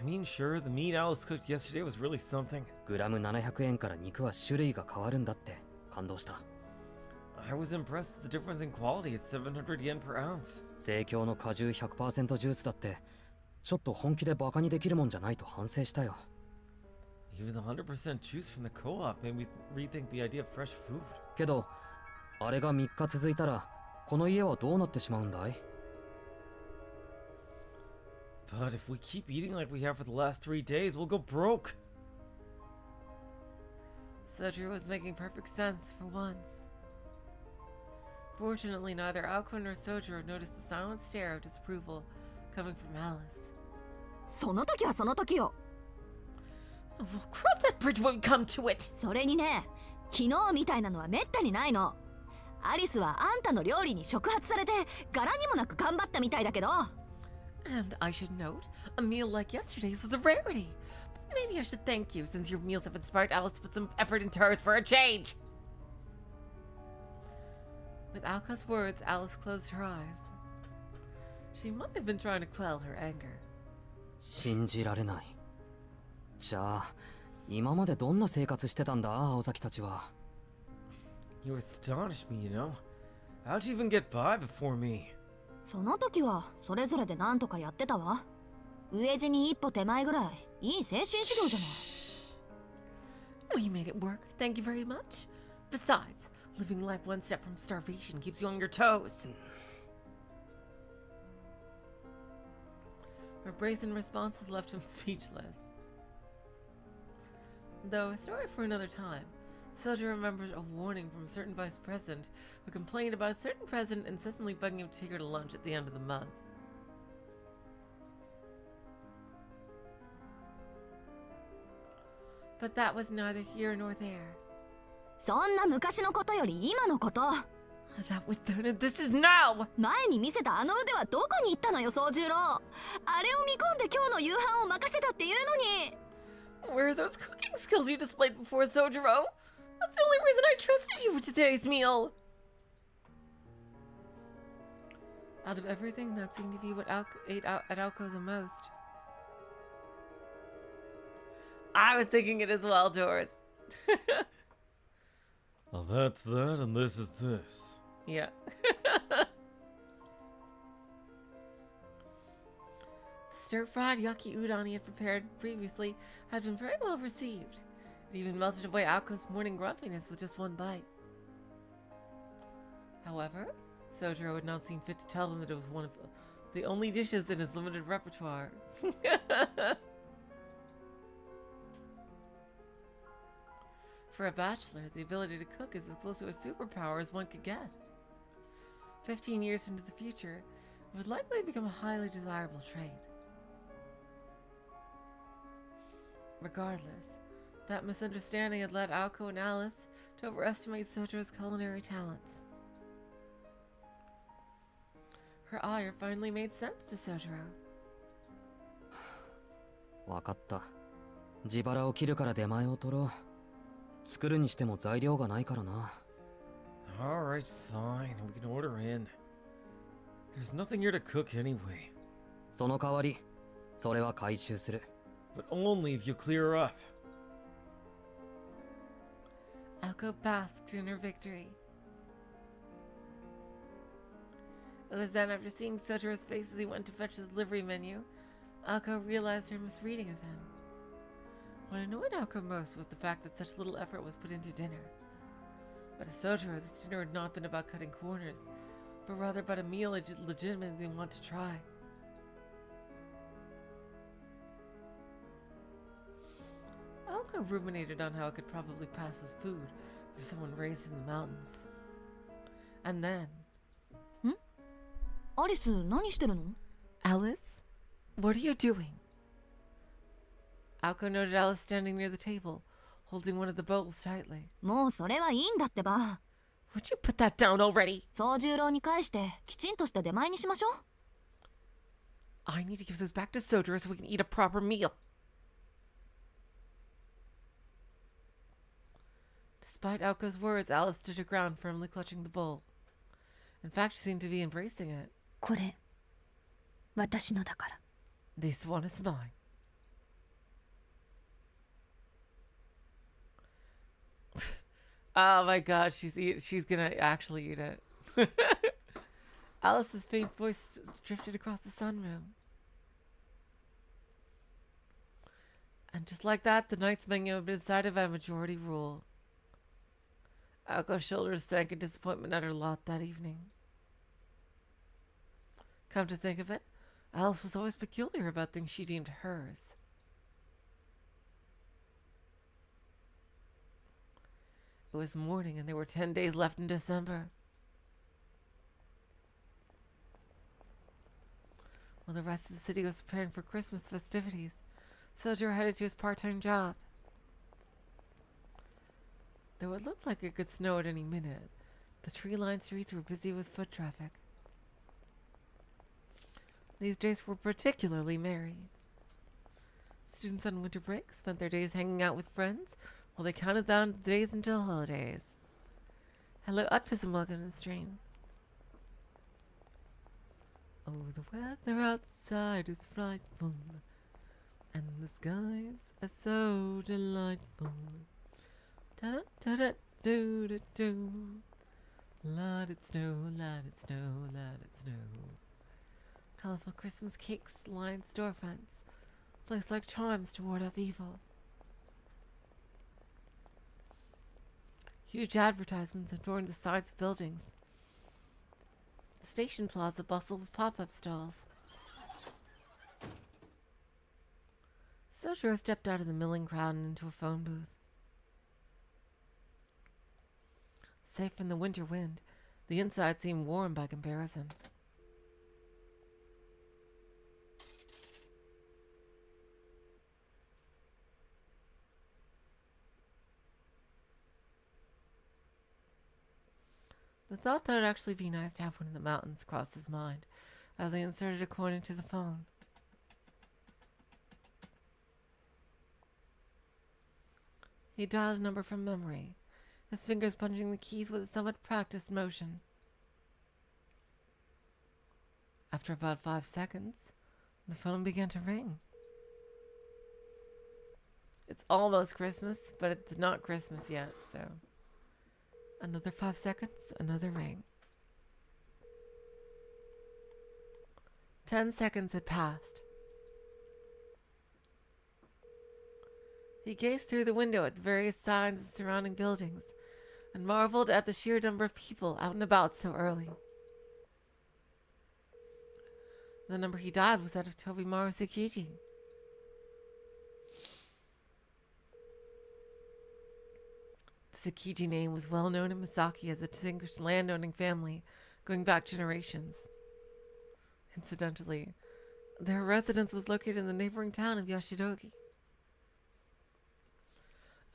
Speaker 6: I mean, sure, the meat Alice cooked yesterday was really something.
Speaker 5: グラム700円から肉は種類が変わるんだって感動した。
Speaker 6: I was impressed with the difference in quality at 700 yen per ounce.
Speaker 5: 生協の果汁 100% ジュースだって、ちょっと本気でバカにできるもんじゃないと反省したよ。
Speaker 6: Even the 100% juice from the co-op made me rethink the idea of fresh food.
Speaker 5: けど、あれが3日続いたら、この家はどうなってしまうんだい？
Speaker 6: But if we keep eating like we have for the last 3 days, we'll go broke.
Speaker 1: Soujirou was making perfect sense for once. Fortunately, neither Aoko nor Soujirou noticed the silent stare of disapproval coming from Alice.
Speaker 7: その時はその時よ。
Speaker 1: We'll cross that bridge when we come to it.
Speaker 7: それにね、昨日みたいなのはめったにないの。アリスはあんたの料理に触発されて柄にもなく頑張ったみたいだけど。
Speaker 1: And I should note, a meal like yesterday's was a rarity. But maybe I should thank you, since your meals have inspired Alice to put some effort into hers for a change. With Aoko's words, Alice closed her eyes. She might have been trying to quell her anger.
Speaker 5: 信じられない。じゃあ、今までどんな生活してたんだ、青崎たちは。
Speaker 6: You astonish me, you know. How'd you even get by before me?
Speaker 7: その時はそれぞれで何とかやってたわ。飢え死に一歩手前ぐらいいい精神指導じゃない。
Speaker 1: We made it work, thank you very much. Besides, living life one step from starvation keeps you on your toes. Her brazen responses left him speechless. Though a story for another time, Soujirou remembered a warning from a certain vice president who complained about a certain president incessantly bugging him to take her to lunch at the end of the month. But that was neither here nor there.
Speaker 7: そんな昔のことより今のこと。
Speaker 1: That was then and this is now!
Speaker 7: 前に見せたあの腕はどこに行ったのよ、宗十郎。あれを見込んで今日の夕飯を任せたっていうのに。
Speaker 1: Where are those cooking skills you displayed before, Soujirou? That's the only reason I trusted you for today's meal! Out of everything, that seemed to be what ate out at Aoko the most. I was thinking it as well, Doris.
Speaker 6: Well, that's that, and this is this.
Speaker 1: Yeah. Stir-fried yaki udon he had prepared previously had been very well received. It even melted away Aoko's morning grumpiness with just one bite. However, Soujirou had not seen fit to tell them that it was one of the only dishes in his limited repertoire. For a bachelor, the ability to cook is as close to a superpower as one could get. 15 years into the future, it would likely become a highly desirable trait. Regardless, that misunderstanding had led Aoko and Alice to overestimate Soujirou's culinary talents. Her ire finally made sense to Soujirou.
Speaker 5: わかった。自腹を切るから出前を取ろう。作るにしても材料がないからな。
Speaker 6: Alright, fine. We can order in. There's nothing here to cook anyway.
Speaker 5: その代わり、それは回収する。
Speaker 6: But only if you clear up.
Speaker 1: Aoko basked in her victory. It was then, after seeing Soujirou's face as he went to fetch his livery menu, Aoko realized her misreading of him. What annoyed Aoko most was the fact that such little effort was put into dinner. But to Soujirou, this dinner had not been about cutting corners, but rather about a meal he legitimately wanted to try. Aoko ruminated on how it could probably pass as food for someone raised in the mountains. And then...
Speaker 7: アリス、何してるの？
Speaker 1: Alice? What are you doing? Aoko noted Alice standing near the table, holding one of the bowls tightly.
Speaker 7: もうそれはいいんだってば。
Speaker 1: Would you put that down already?
Speaker 7: 宗十郎に返してきちんとした出前にしましょう。
Speaker 1: I need to give those back to Soujirou so we can eat a proper meal. Despite Aoko's words, Alice stood her ground, firmly clutching the bowl. In fact, she seemed to be embracing it.
Speaker 4: これ私のだから。
Speaker 1: This one is mine. Oh my god, she's gonna actually eat it. Alice's faint voice drifted across the sunroom. And just like that, the night's menu had been decided by majority rule. Aoko's shoulders sank in disappointment at her lot that evening. Come to think of it, Alice was always peculiar about things she deemed hers. It was morning and there were 10 days left in December. While the rest of the city was preparing for Christmas festivities, Soujirou headed to his part-time job. Though it looked like it could snow at any minute, the tree-lined streets were busy with foot traffic. These days were particularly merry. Students on winter break spent their days hanging out with friends while they counted down the days until holidays. Hello, Utpis, and welcome to the stream. Oh, the weather outside is frightful, and the skies are so delightful. Da-da-da-da-do-da-do. Let it snow, let it snow, let it snow. Colorful Christmas cakes lined storefronts, placed like charms to ward off evil. Huge advertisements adorned the sides of buildings. The station plaza bustled with pop-up stalls. Soujirou stepped out of the milling crowd and into a phone booth. Safe from the winter wind, the inside seemed warm by comparison. The thought that it would actually be nice to have one in the mountains crossed his mind as he inserted a coin into the phone. He dialed a number from memory, his fingers punching the keys with a somewhat practiced motion. After about 5 seconds, the phone began to ring. It's almost Christmas, but it's not Christmas yet, so... Another 5 seconds, another ring. 10 seconds had passed. He gazed through the window at the various signs and surrounding buildings, and marveled at the sheer number of people out and about so early. The number he dialed was that of Tobimaru Tsukiji. The Tsukiji name was well known in Misaki as a distinguished landowning family going back generations. Incidentally, their residence was located in the neighboring town of Yashirogi.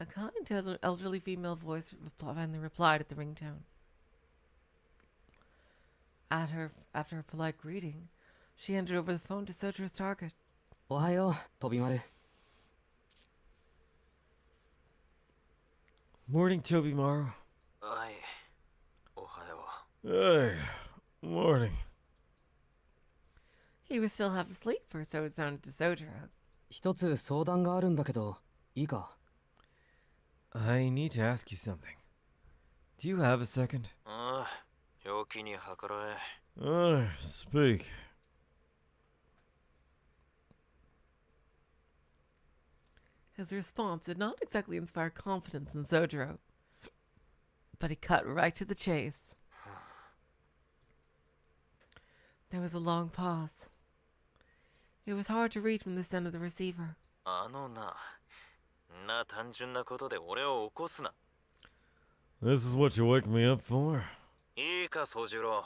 Speaker 1: A kind, elderly female voice finally replied at the ringtone. After her polite greeting, she handed over the phone to Sojirou's target.
Speaker 5: Ohayo, Tobimaru.
Speaker 6: Morning, Tobimaru.
Speaker 8: Aye. Ohayo.
Speaker 6: Hey, morning.
Speaker 1: He was still half asleep, or so it sounded to Soujirou.
Speaker 5: 一つ相談があるんだけど、いいか?
Speaker 6: I need to ask you something. Do you have a second?
Speaker 8: ああ、陽気に計らえ。
Speaker 6: Speak.
Speaker 1: His response did not exactly inspire confidence in Soujirou, but he cut right to the chase. There was a long pause. It was hard to read from this end of the receiver.
Speaker 8: 単純なことで俺を起こすな。
Speaker 6: This is what you wake me up for?
Speaker 8: いいか、宗次郎。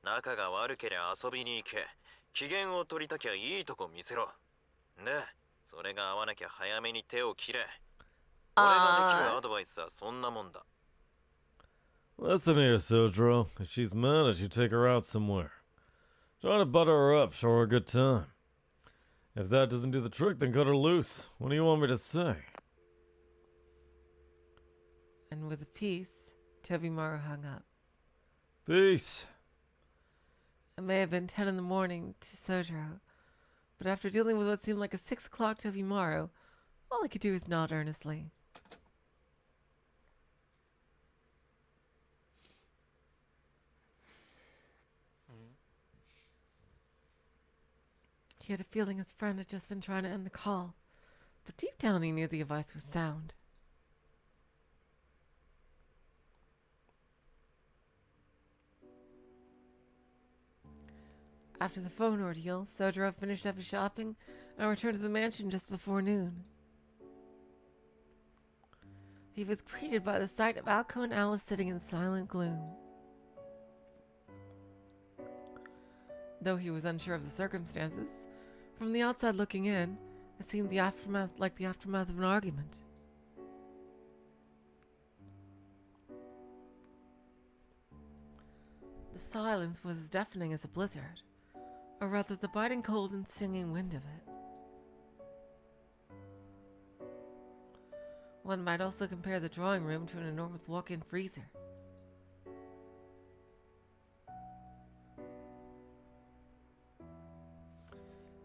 Speaker 8: 仲が悪けりゃ遊びに行け。機嫌を取りたきゃいいとこ見せろ。で、それが合わなきゃ早めに手を切れ。俺ができるアドバイスはそんなもんだ。
Speaker 6: Listen here, Soujirou. If she's mad at you, take her out somewhere. Try to butter her up, show her a good time. If that doesn't do the trick, then cut her loose. What do you want me to say?
Speaker 1: And with a peace, Tobimaru hung up.
Speaker 6: Peace.
Speaker 1: It may have been 10 in the morning to Soujirou, but after dealing with what seemed like a 6 o'clock Tobimaru, all he could do was nod earnestly. He had a feeling his friend had just been trying to end the call, but deep down he knew the advice was sound. After the phone ordeal, Soujirou finished up his shopping and returned to the mansion just before noon. He was greeted by the sight of Aoko and Alice sitting in silent gloom. Though he was unsure of the circumstances, from the outside looking in, it seemed the aftermath of an argument. The silence was as deafening as a blizzard, or rather the biting cold and stinging wind of it. One might also compare the drawing room to an enormous walk-in freezer.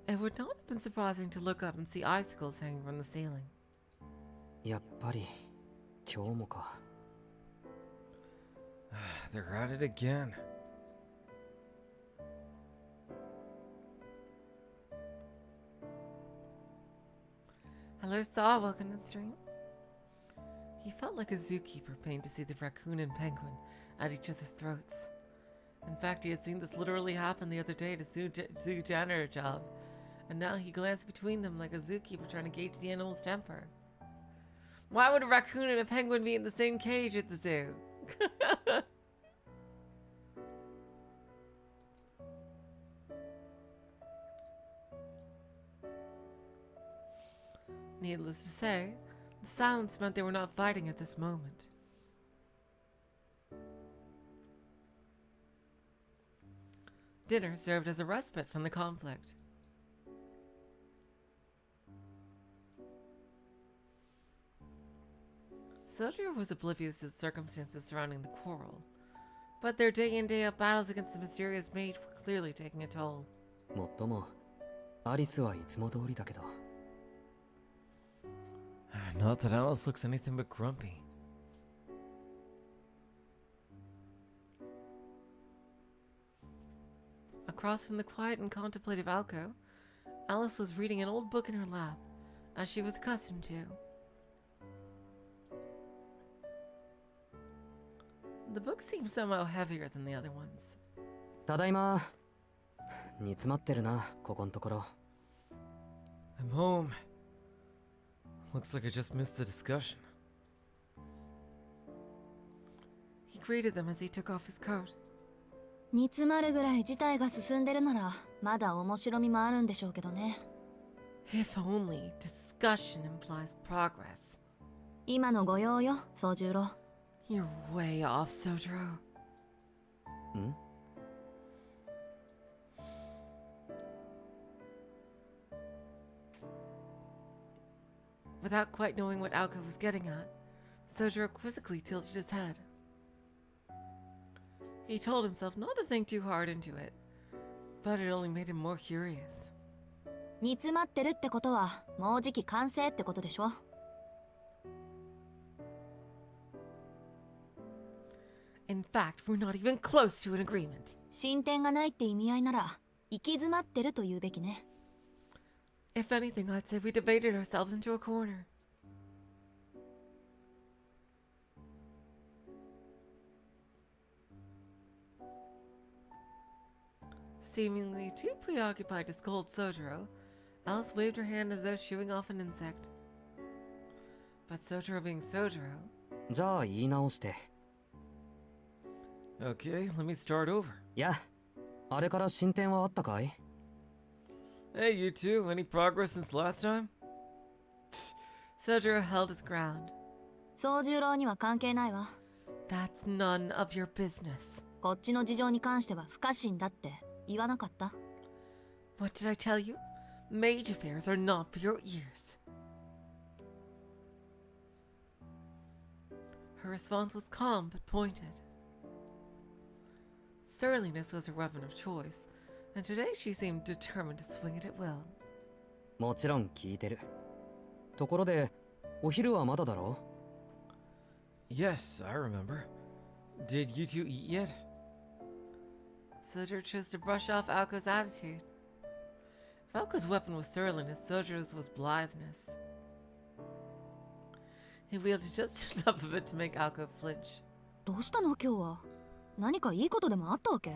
Speaker 1: It would not have been surprising to look up and see icicles hanging from the ceiling.
Speaker 5: やっぱり、今日もか。
Speaker 6: They're at it again.
Speaker 1: Hello, Saw. Welcome to the stream. He felt like a zookeeper paying to see the raccoon and penguin at each other's throats. In fact, he had seen this literally happen the other day at a zoo janitor job, and now he glanced between them like a zookeeper trying to gauge the animal's temper. Why would a raccoon and a penguin be in the same cage at the zoo? Needless to say, the silence meant they were not fighting at this moment. Dinner served as a respite from the conflict. Soujirou was oblivious to the circumstances surrounding the quarrel, but their day-in day-out battles against the mysterious maid were clearly taking a toll.
Speaker 5: もっともアリスはいつも通りだけど
Speaker 6: Not that Alice looks anything but grumpy.
Speaker 1: Across from the quiet and contemplative Aoko, Alice was reading an old book in her lap, as she was accustomed to. The book seemed somehow heavier than the other ones.
Speaker 5: ただいま煮詰まってるなここんところ
Speaker 6: I'm home. Looks like I just missed the discussion.
Speaker 1: He greeted them as he took off his coat.
Speaker 7: 煮詰まるぐらい事態が進んでるならまだ面白みもあるんでしょうけどね。
Speaker 1: If only discussion implies progress.
Speaker 7: 今の御用よ、宗十郎。
Speaker 1: You're way off, Soujirou.
Speaker 5: ん
Speaker 1: Without quite knowing what Aoko was getting at, Soujirou quizzically tilted his head. He told himself not to think too hard into it, but it only made him more curious.
Speaker 7: 煮詰まってるってことはもうじき完成ってことでしょ。
Speaker 1: In fact, we're not even close to an agreement.
Speaker 7: 進展がないって意味合いなら行き詰まってると言うべきね。
Speaker 1: If anything, I'd say we debated ourselves into a corner. Seemingly too preoccupied to scold Soujirou, Alice waved her hand as though shooing off an insect. But Soujirou being Soujirou...
Speaker 5: じゃあ言い直して
Speaker 6: Okay, let me start over.
Speaker 5: いやあれから進展はあったかい
Speaker 6: Hey, you two, any progress since last time?
Speaker 1: Soujirou held his ground.
Speaker 7: 宗十郎には関係ないわ。
Speaker 1: That's none of your business.
Speaker 7: こっちの事情に関しては不可侵だって言わなかった？
Speaker 1: What did I tell you? Mage affairs are not for your ears. Her response was calm but pointed. Surliness was her weapon of choice, and today she seemed determined to swing it at will.
Speaker 5: もちろん聞いてるところでお昼はまだだろ
Speaker 6: Yes, I remember. Did you two eat yet?
Speaker 1: Soujirou chose to brush off Aoko's attitude. If Aoko's weapon was surliness, Soujirou's was blitheness. He wielded just enough of it to make Aoko flinch.
Speaker 7: どうしたの今日は？何かいいことでもあったわけ？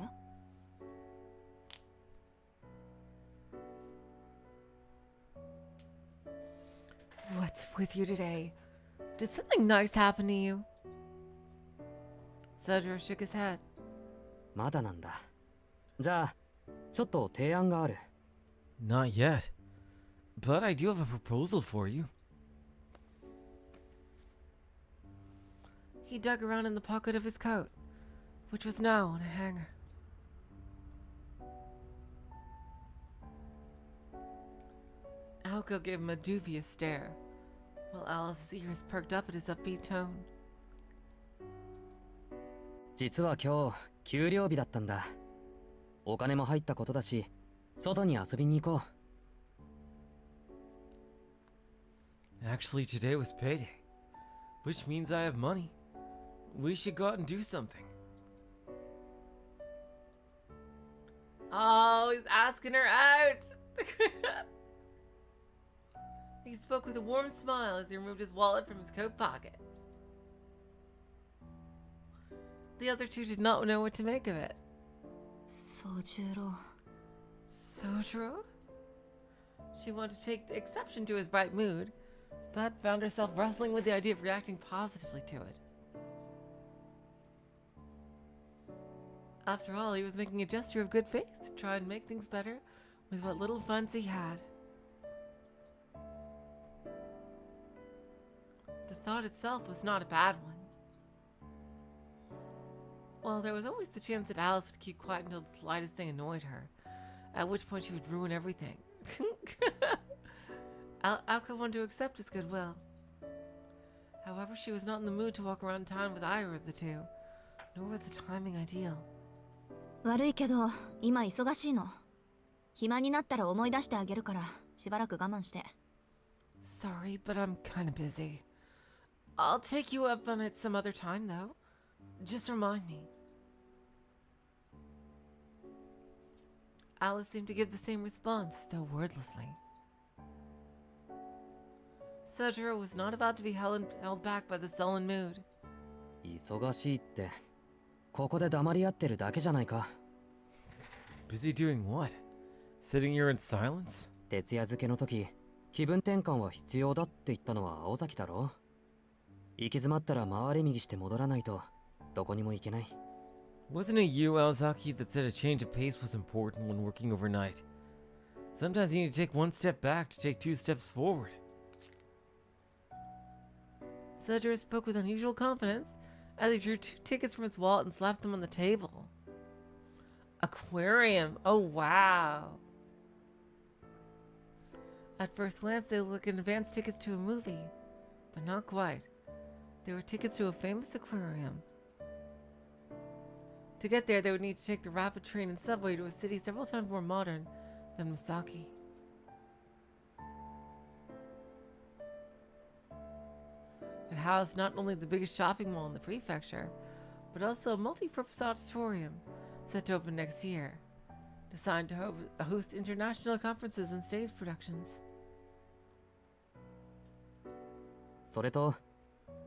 Speaker 1: What's with you today? Did something nice happen to you? Soujirou shook his head.
Speaker 5: まだなんだじゃあちょっと提案がある
Speaker 6: Not yet. But I do have a proposal for you.
Speaker 1: He dug around in the pocket of his coat, which was now on a hanger. Aoko gave him a dubious stare, while Alice's ears perked up at his upbeat tone.
Speaker 5: 実は今日給料日だったんだお金も入ったことだし外に遊びに行こ
Speaker 6: Actually, today was payday, which means I have money. We should go out and do something.
Speaker 1: Oh, he's asking her out! He spoke with a warm smile as he removed his wallet from his coat pocket. The other two did not know what to make of it.
Speaker 7: 宗十郎。
Speaker 1: Soujirou? She wanted to take exception to his bright mood, but found herself wrestling with the idea of reacting positively to it. After all, he was making a gesture of good faith to try and make things better with what little funds he had. The thought itself was not a bad one. Well, there was always the chance that Alice would keep quiet until the slightest thing annoyed her, at which point she would ruin everything. Aoko wanted to accept his goodwill. However, she was not in the mood to walk around town with either of the two, nor was the timing ideal.
Speaker 7: 悪いけど今忙しいの。暇になったら思い出してあげるからしばらく我慢して。
Speaker 1: Sorry, but I'm kind of busy. I'll take you up on it some other time, though. Just remind me. Alice seemed to give the same response, though wordlessly. Soujirou was not about to be held back by the sullen mood.
Speaker 5: 忙しいって、ここで黙り合ってるだけじゃないか。
Speaker 6: Busy doing what? Sitting here in silence?
Speaker 5: 徹夜漬けの時、気分転換は必要だって言ったのは青崎だろ。行き詰まったら回り右して戻らないとどこにも行けない。
Speaker 6: Wasn't it you, Aozaki, that said a change of pace was important when working overnight? Sometimes you need to take one step back to take two steps forward.
Speaker 1: Soujirou spoke with unusual confidence as he drew 2 tickets from his wallet and slapped them on the table. Aquarium. Oh, wow. At first glance, they looked like advance tickets to a movie, but not quite. They were tickets to a famous aquarium. To get there, they would need to take the rapid train and subway to a city several times more modern than Misaki. It housed not only the biggest shopping mall in the prefecture, but also a multi-purpose auditorium set to open next year, designed to host international conferences and stage productions.
Speaker 5: それと、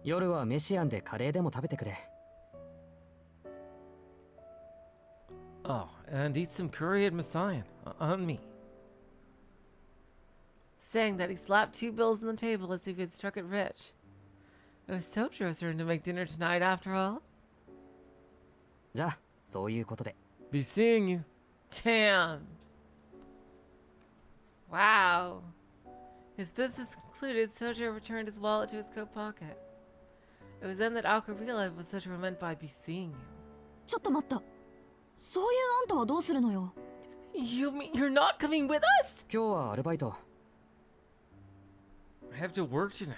Speaker 5: 夜はメシアンでカレーでも食べてくれ。
Speaker 6: Oh, and eat some curry at Masayan. On me.
Speaker 1: Saying that, he slapped 2 bills on the table as if he had struck it rich. It was Sojirou's turn to make dinner tonight, after all.
Speaker 5: じゃあ、そういうことで。
Speaker 6: Be seeing you.
Speaker 1: Damn. Wow. His business concluded, Soujirou returned his wallet to his coat pocket. It was then that Aoko realized what Soujirou meant by be seeing you.
Speaker 7: ちょっと待った。そういうあんたはどうするのよ。
Speaker 1: You mean you're not coming with us?
Speaker 5: 今日はアルバイト。
Speaker 6: I have to work tonight.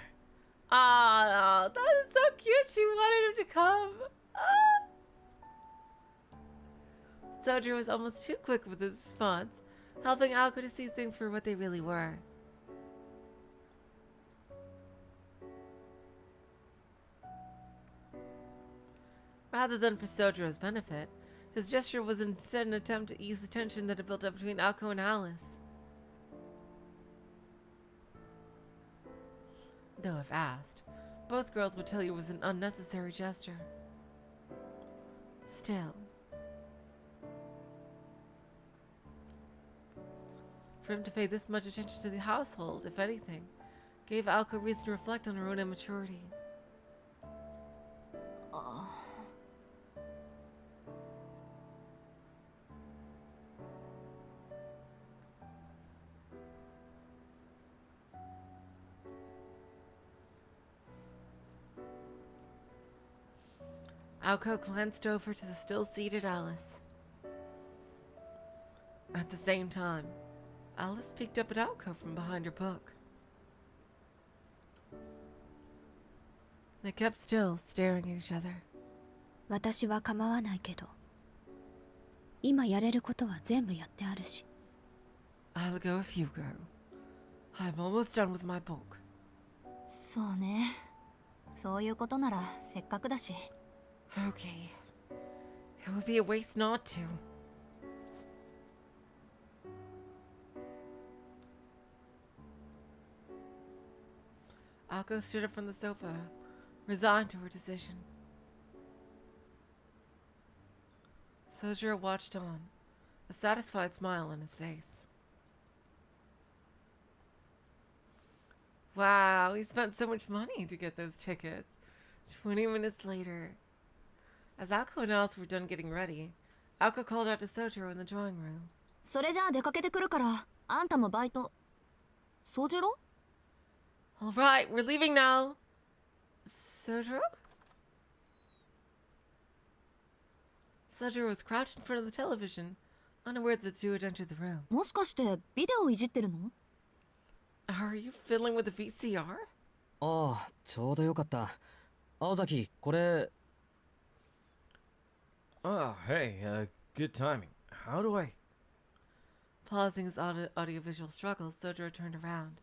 Speaker 1: Ah, that is so cute. She wanted him to come. Ah. Soujirou was almost too quick with his response, helping Aoko to see things for what they really were. Rather than for Sojirou's benefit, his gesture was instead an attempt to ease the tension that had built up between Aoko and Alice. Though if asked, both girls would tell you it was an unnecessary gesture. Still, for him to pay this much attention to the household, if anything, gave Aoko reason to reflect on her own immaturity.
Speaker 7: あ
Speaker 1: Aoko glanced over to the still-seated Alice. At the same time, Alice peeked up at Aoko from behind her book. They kept still, staring at each other.
Speaker 4: 私は構わないけど、今やれることは全部やってあるし。
Speaker 1: I'll go if you go. I'm almost done with my book.
Speaker 7: そうね。そういうことならせっかくだし。
Speaker 1: Okay. It would be a waste not to. Aoko stood up from the sofa, resigned to her decision. Soujirou watched on, a satisfied smile on his face. Wow, he spent so much money to get those tickets. 20 minutes later. As Aoko and Alice were done getting ready, Aoko called out to Soujirou in the drawing room.
Speaker 7: それじゃあ出かけてくるから、あんたもバイト。そうじろ?
Speaker 1: All right, we're leaving now. Soujirou? Soujirou was crouched in front of the television, unaware that the two had entered the room.
Speaker 7: もしかしてビデオいじってるの？
Speaker 1: Are you fiddling with the VCR?
Speaker 5: ああ、ちょうどよかった。青崎、これ。
Speaker 6: Oh, hey, good timing. How do I...
Speaker 1: Pausing his audiovisual struggles, Soujirou turned around.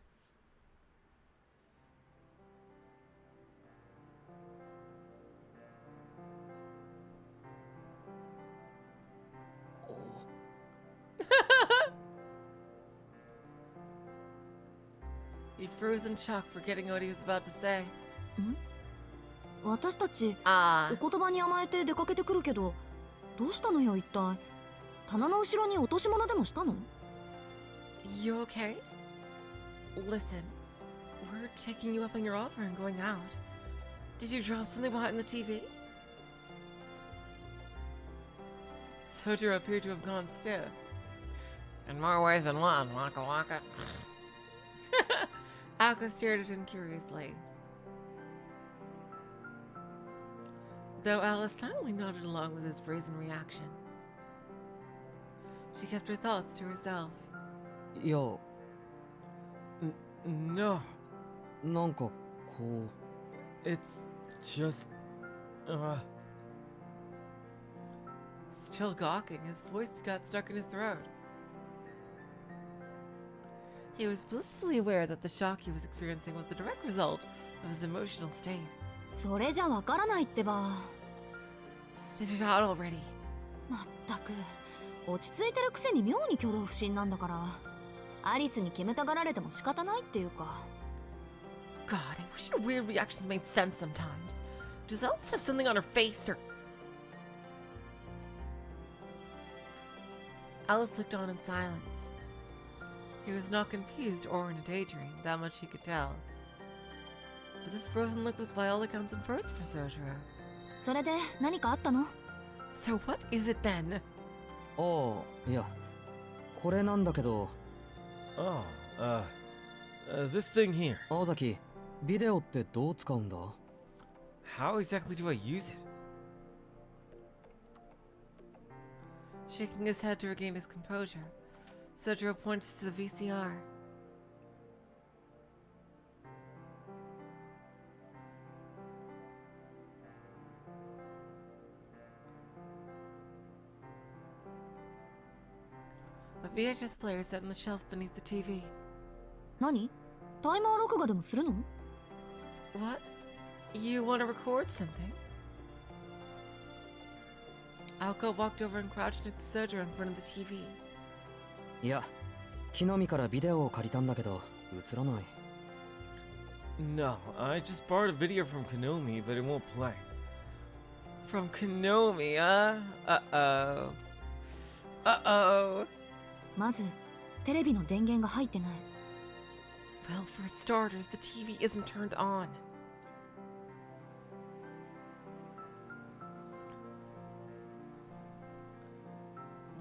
Speaker 1: He froze in shock, forgetting what he was about to say.
Speaker 7: 私たち
Speaker 1: Ah.
Speaker 7: お言葉に甘えて出かけてくるけど、どうしたのよ一体。棚の後ろに落とし物でもしたの？
Speaker 1: You okay? Listen, we're taking you up on your offer and going out. Did you drop something behind the TV? Soujirou appeared to have gone stiff. In more ways than one, waka waka. Aoko stared at him curiously. Though Alice silently nodded along with his brazen reaction. She kept her thoughts to herself.
Speaker 5: いや、
Speaker 6: No,
Speaker 5: なんかこ
Speaker 6: it's just...
Speaker 1: Still gawking, his voice got stuck in his throat. He was blissfully aware that the shock he was experiencing was the direct result of his emotional state.
Speaker 7: それじゃわからないってば。
Speaker 1: Spit it out already.
Speaker 7: まったく落ち着いてるくせに妙に挙動不審なんだから。アリスに煙たがられても仕方ないっていうか。
Speaker 1: God, I wish your weird reactions made sense sometimes. Does Alice have something on her face or... Alice looked on in silence. He was not confused or in a daydream, that much he could tell. But this frozen look was by all accounts a first for Soujirou.
Speaker 7: それで何かあったの？
Speaker 1: So what is it then?
Speaker 5: ああ、いや、これなんだけど。
Speaker 6: Oh, this thing here.
Speaker 5: 青崎、ビデオってどう使うんだ？
Speaker 6: How exactly do I use it?
Speaker 1: Shaking his head to regain his composure, Soujirou points to the VCR. A VHS player set on the shelf beneath the TV.
Speaker 7: 何？タイマー録画でもするの？
Speaker 1: What? You want to record something? Aoko walked over and crouched next to Soujirou in front of the TV.
Speaker 5: いや、木の実からビデオを借りたんだけど、映らない。
Speaker 6: No, I just borrowed a video from Konomi, but it won't play.
Speaker 1: From Konomi, huh? Uh-oh. Uh-oh.
Speaker 7: まずテレビの電源が入ってない。
Speaker 1: Well, for starters, the TV isn't turned on.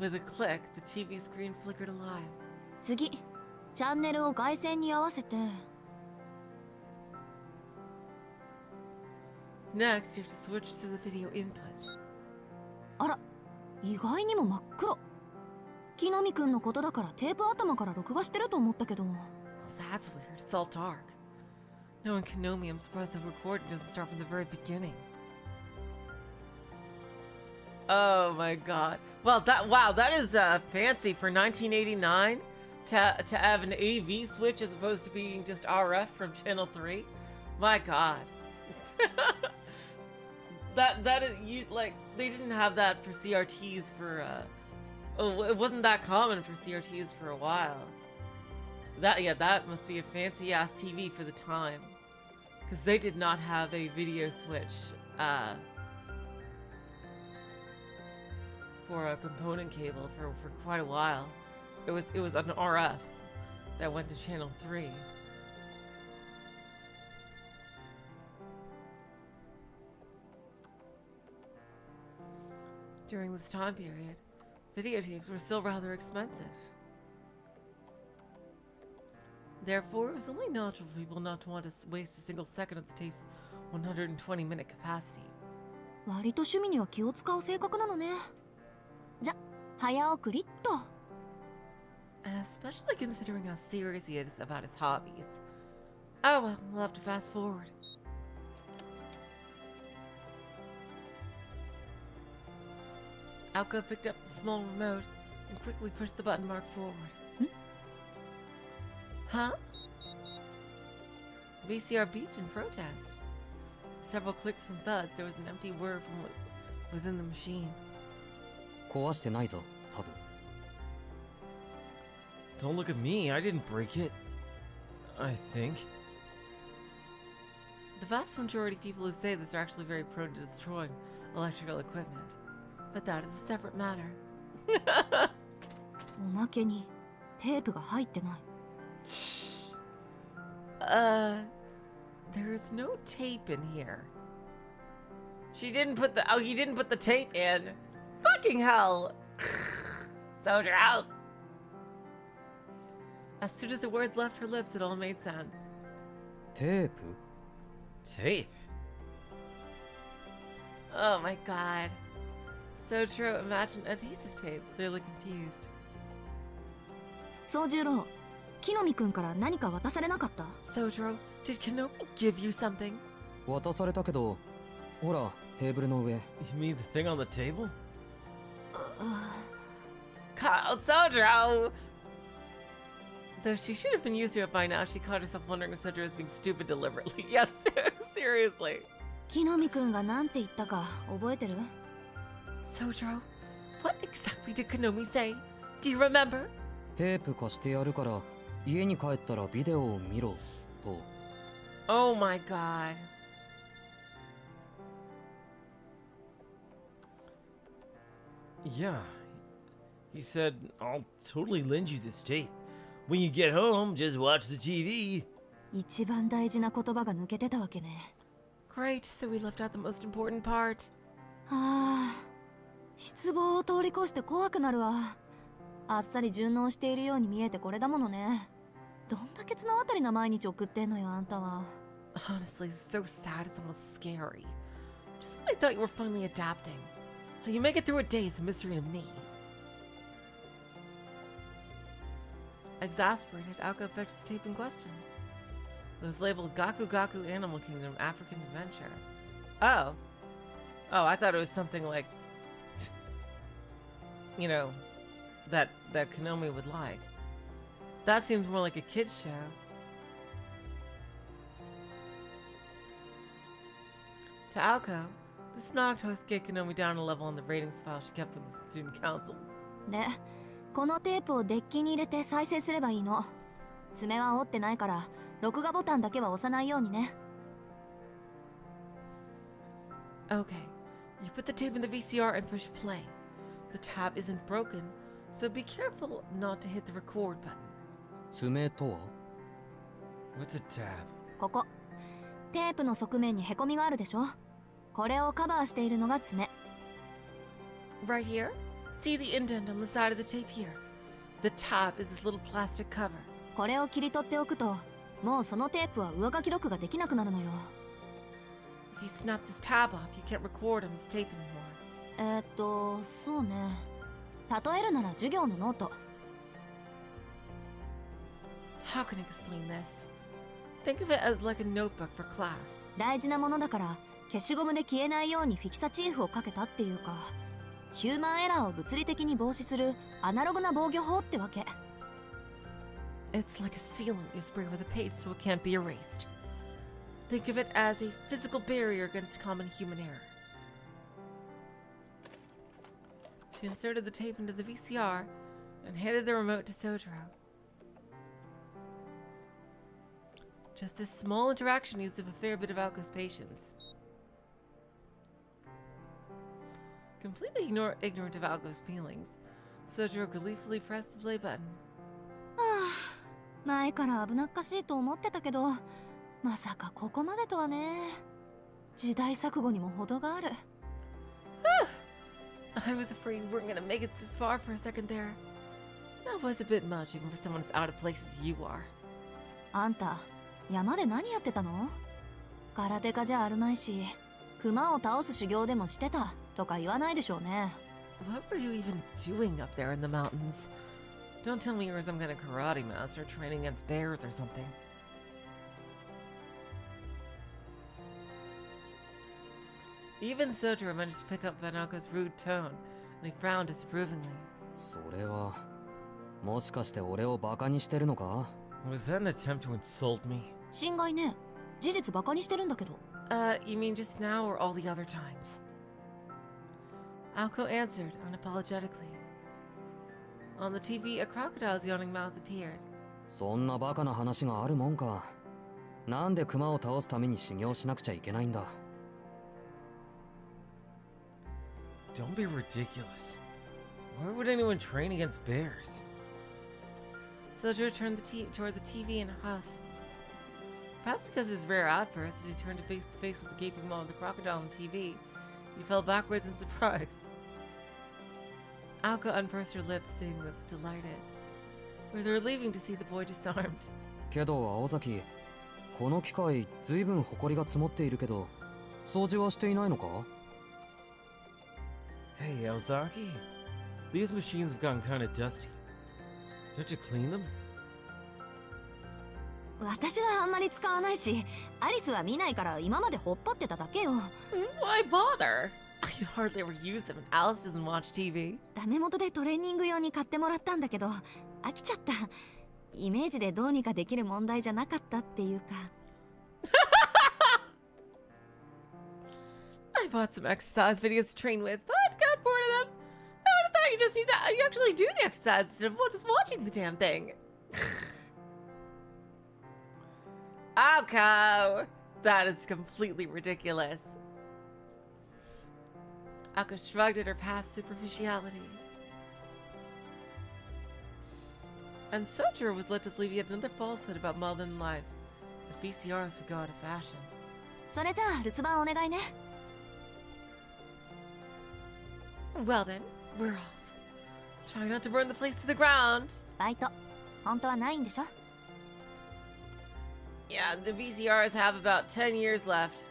Speaker 1: With a click, the TV screen flickered alive.
Speaker 7: 次、チャンネルを外線に合わせて。
Speaker 1: Next, you have to switch to the video input.
Speaker 7: あら、意外にも真っ黒。木の実くんのことだからテープ頭から録画してると思ったけど。
Speaker 1: Well, that's weird. It's all dark. Knowing Konomi, I'm surprised the recording doesn't start from the very beginning. Oh my god. Well, that is fancy for 1989 to have an AV switch as opposed to being just RF from channel 3. My god. that is you like they didn't have that for CRTs for it wasn't that common for CRTs for a while. That must be a fancy ass TV for the time, because they did not have a video switch for a component cable for quite a while. It was an RF that went to channel 3. During this time period, videotapes were still rather expensive. Therefore, it was only natural for people not to want to waste a single second of the tape's 120-minute capacity.
Speaker 7: 割と趣味には気を使う性格なのね。早送りっと。
Speaker 1: Especially considering how serious he is about his hobbies. Oh well, we'll have to fast forward. Aoko picked up the small remote and quickly pushed the button marked forward. Huh? VCR beeped in protest. Several clicks and thuds, there was an empty word from within the machine.
Speaker 5: 壊してないぞ、多分。
Speaker 6: Don't look at me, I didn't break it. I think.
Speaker 1: The vast majority of people who say this are actually very prone to destroying electrical equipment. But that is a separate matter.
Speaker 7: おまけにテープが入ってない。
Speaker 1: There is no tape in here. She didn't put the. Oh, he didn't put the tape in. Fucking hell. Soujirou. As soon as the words left her lips, it all made sense.
Speaker 5: テープ
Speaker 6: Tape?
Speaker 1: Oh my god. Soujirou imagined adhesive tape, clearly confused.
Speaker 7: 宗十郎、木の実くんから何か渡されなかった？
Speaker 1: Soujirou, did Kenobi give you something?
Speaker 5: 渡されたけど、ほら、テーブルの上。
Speaker 6: You mean the thing on the table?
Speaker 1: Soujirou! Though she should have been used to it by now, she caught herself wondering if Soujirou was being stupid deliberately. Yes, seriously.
Speaker 7: 木の実くんがなんて言ったか覚えてる？
Speaker 1: Soujirou, what exactly did Kenobi say? Do you remember?
Speaker 5: テープ貸してやるから、家に帰ったらビデオを見ろ、と。
Speaker 1: Oh my god.
Speaker 6: Yeah. He said, I'll totally lend you this tape. When you get home, just watch the TV.
Speaker 7: 一番大事な言葉が抜けてたわけね。
Speaker 1: Great, so we left out the most important part.
Speaker 7: はあ、失望を通り越して怖くなるわ。あっさり順応しているように見えてこれだものね。どんだけ綱渡りな毎日送ってんのよ、あんたは。
Speaker 1: Honestly, it's so sad it's almost scary. Just when I thought you were finally adapting. How you make it through a day is a mystery to me. Exasperated, Aoko fetched the tape in question. It was labeled Gaku Gaku Animal Kingdom African Adventure. Oh. Oh, I thought it was something like, you know, that Konomi would like. That seems more like a kid's show. To Aoko, this knocked host get Konomi down a level on the ratings file she kept with the student council.
Speaker 7: で、このテープをデッキに入れて再生すればいいの。爪は折ってないから、録画ボタンだけは押さないようにね。
Speaker 1: Okay, you put the tape in the VCR and push play. The tab isn't broken, so be careful not to hit the record button.
Speaker 5: 爪とは
Speaker 6: What's a tab?
Speaker 7: ここ。テープの側面にへこみがあるでしょ。これをカバーしているのが爪。
Speaker 1: Right here? See the indent on the side of the tape here. The tab is this little plastic cover.
Speaker 7: これを切り取っておくと、もうそのテープは上書き録ができなくなるのよ。
Speaker 1: If you snap this tab off, you can't record on this tape anymore.
Speaker 7: そうね。例えるなら授業のノート。
Speaker 1: How can I explain this? Think of it as like a notebook for class.
Speaker 7: 大事なものだから消しゴムで消えないようにフィキサチーフをかけたっていうか、ヒューマンエラーを物理的に防止するアナログな防御法ってわけ。
Speaker 1: It's like a sealant you spray with a page so it can't be erased. Think of it as a physical barrier against common human error. She inserted the tape into the VCR and handed the remote to Soujirou. Just this small interaction used up a fair bit of Aoko's patience. Completely ignorant of Aoko's feelings, Soujirou gleefully pressed the play button.
Speaker 7: はあ、前から危なっかしいと思ってたけど、まさかここまでとはね。時代錯誤にも程がある。
Speaker 1: I was afraid we weren't gonna make it this far for a second there. That was a bit much even for someone as out of place as you are.
Speaker 7: あんた、山で何やってたの？空手家じゃあるまいし、熊を倒す修行でもしてたとか言わないでしょうね。
Speaker 1: What were you even doing up there in the mountains? Don't tell me you were some kind of karate master training against bears or something. Even Soujirou managed to pick up Aoko's rude tone, and he frowned disapprovingly.
Speaker 5: それはもしかして俺をバカにしてるのか?
Speaker 1: Was that an attempt to insult me?
Speaker 7: 心外ね。事実バカにしてるんだけど。
Speaker 1: You mean just now or all the other times? Aoko answered unapologetically. On the TV, a crocodile's yawning mouth appeared.
Speaker 5: そんなバカな話があるもんか。なんでクマを倒すために修行しなくちゃいけないんだ?
Speaker 1: Don't be ridiculous. Why would anyone train against bears? Soujirou turned toward the TV in a huff. Perhaps because of his rare outburst, as he turned to face with the gaping maw of the crocodile on TV, he fell backwards in surprise. Aoko unpursed her lips, seeing this, delighted. It was relieving to see the boy disarmed.
Speaker 5: けど青崎、この機械ずいぶん埃が積もっているけど、掃除はしていないのか?
Speaker 1: Hey, Ozaki. These machines have gotten kind of dusty. Don't you clean them?
Speaker 7: 私はあんまり使わないし、アリスは見ないから今までほっぽってただけよ。
Speaker 1: Why bother? I hardly ever use them, and Alice doesn't watch TV.
Speaker 7: ダメ元でトレーニング用に買ってもらったんだけど、飽きちゃった。イメージでどうにかできる問題じゃなかったっていうか。
Speaker 1: I bought some exercise videos to train with, but got bored of them. I would have thought you just need that. You actually do the exercise instead of just watching the damn thing. Aoko! That is completely ridiculous. Aoko shrugged at her past superficiality. And Soujirou was led to believe yet another falsehood about modern life. The VCRs would go out of fashion.
Speaker 7: それじゃあ留守番お願いね。
Speaker 1: Well then, we're off. Try not to burn the place to the ground.
Speaker 7: バイト、本当はないんでしょ?
Speaker 1: Yeah, the VCRs have about 10 years left.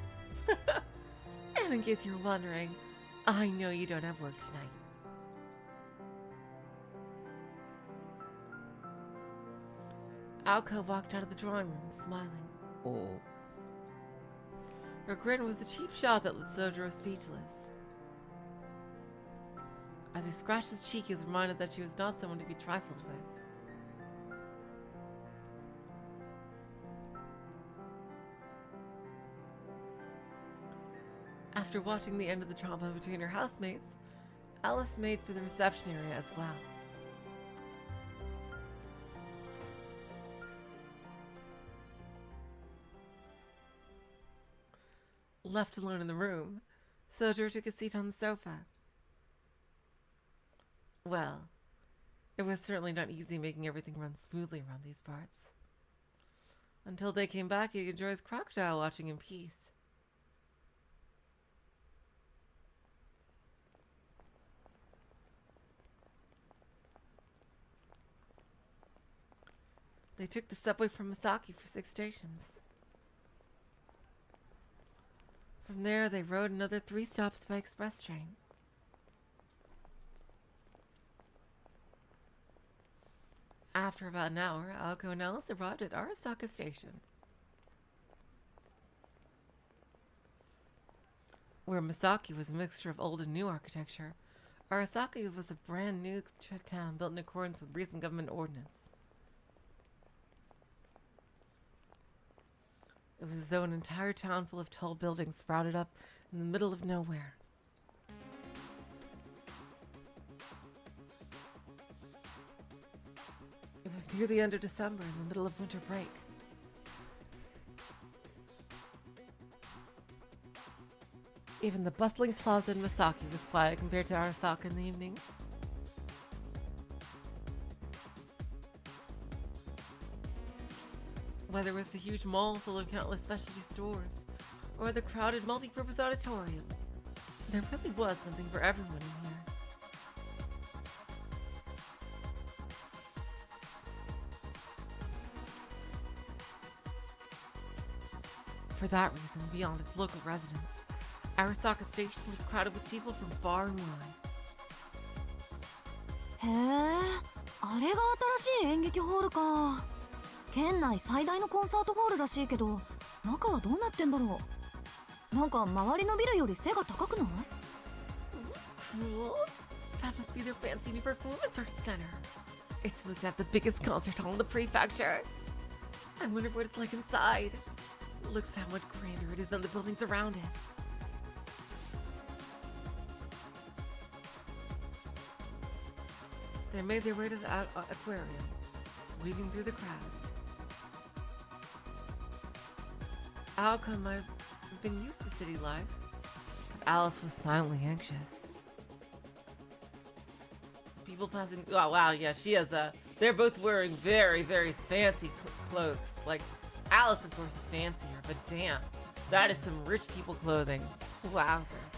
Speaker 1: And in case you're wondering, I know you don't have work tonight. Aoko walked out of the drawing room, smiling.
Speaker 5: Oh.
Speaker 1: Her grin was the cheap shot that left Soujirou speechless. As he scratched his cheek, he was reminded that she was not someone to be trifled with. After watching the end of the drama between her housemates, Alice made for the reception area as well. Left alone in the room, Soujirou took a seat on the sofa. Well, it was certainly not easy making everything run smoothly around these parts. Until they came back, he enjoyed his crocodile watching in peace. They took the subway from Misaki for 6 stations. From there, they rode another 3 stops by express train. After about an hour, Aoko and Alice arrived at Arasaka Station, where Misaki was a mixture of old and new architecture. Arasaka was a brand new town built in accordance with recent government ordinance. It was as though an entire town full of tall buildings sprouted up in the middle of nowhere. It was near the end of December, in the middle of winter break. Even the bustling plaza in Misaki was quiet compared to Arasaka in the evening. Whether it was the huge mall full of countless specialty stores, or the crowded multi-purpose auditorium, there really was something for everyone in here. For that reason, beyond its local residents, Arasaka Station was crowded with people from far and wide.
Speaker 7: へえ、あれが新しい演劇ホールか。県内最大のコンサートホールらしいけど、中はどうなってんだろう。なんか周りのビルより背が高くない？
Speaker 1: Cool. That must be their fancy new performance arts center. It's supposed to have the biggest concert hall in the prefecture. I wonder what it's like inside. Looks how much grander it is than the buildings around it. They made their way to the aquarium, weaving through the crowds. Aoko might have been used to city life, but Alice was silently anxious. People passing. Oh wow, yeah, she has a. They're both wearing very, very fancy clothes. Like, Alice, of course, is fancier, but damn, that is some rich people clothing. Wowzers.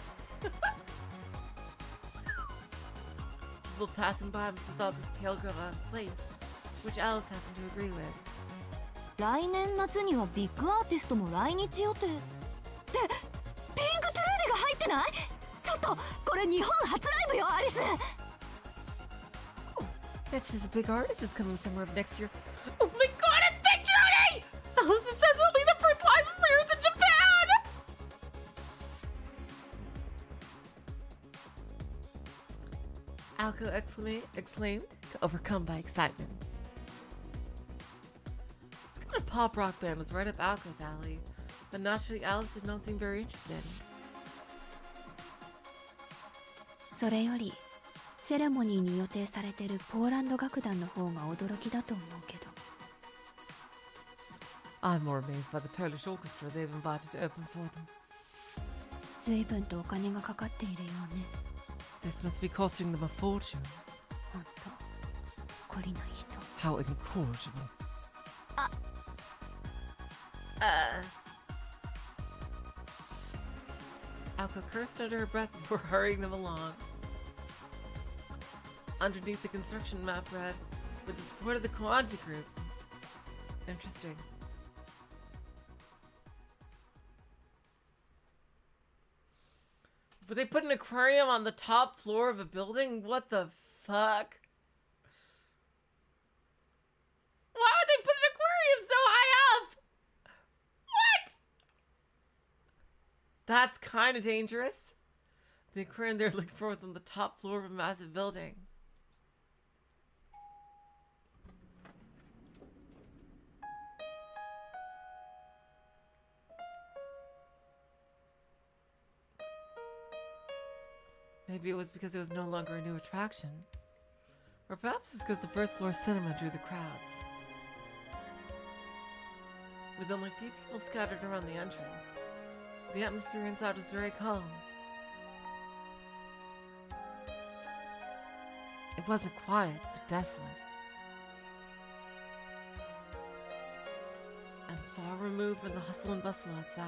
Speaker 1: People passing by must have thought this pale girl out of place, which Alice happened to agree with.
Speaker 7: 来年夏にはビッグアーティストも来日予定。で、ピンクトゥルーデが入ってない？ちょっと、これ日本初ライブよ、アリス。
Speaker 1: That says a big artist is coming somewhere next year. Oh my god, it's Big Judy! Alice says it'll be the first live appearance in Japan! Aoko exclaimed, overcome by excitement. This kind of pop rock band was right up Aoko's alley, but naturally Alice did not seem very interested.
Speaker 4: それよりセレモニーに予定されてるポーランド楽団の方が驚きだと思うけど。
Speaker 1: I'm more amazed by the Polish orchestra they've invited to open for them.
Speaker 4: 随分とお金がかかっているようね。
Speaker 1: This must be costing them a fortune.
Speaker 4: ほんと懲りない人。
Speaker 1: How incorrigible. Aoko cursed under her breath before hurrying them along. Underneath the construction map read, with the support of the Kawaji group. Interesting. But they put an aquarium on the top floor of a building? What the fuck? Why would they put an aquarium so high up? What? That's kind of dangerous. The aquarium they're looking for was on the top floor of a massive building. Maybe it was because it was no longer a new attraction. Or perhaps it's because the first floor cinema drew the crowds. With only few people scattered around the entrance, the atmosphere inside was very calm. It wasn't quiet, but desolate. And far removed from the hustle and bustle outside.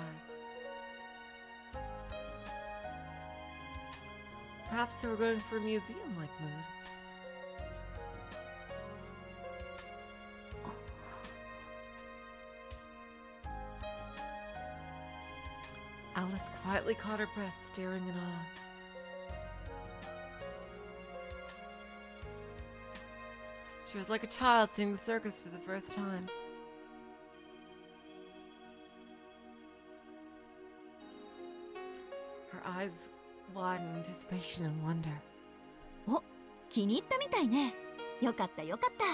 Speaker 1: Perhaps they were going for a museum-like mood. Alice quietly caught her breath, staring in awe. She was like a child seeing the circus for the first time. Her eyes wide in anticipation and wonder.
Speaker 7: お、気に入ったみたいね。よかったよかった。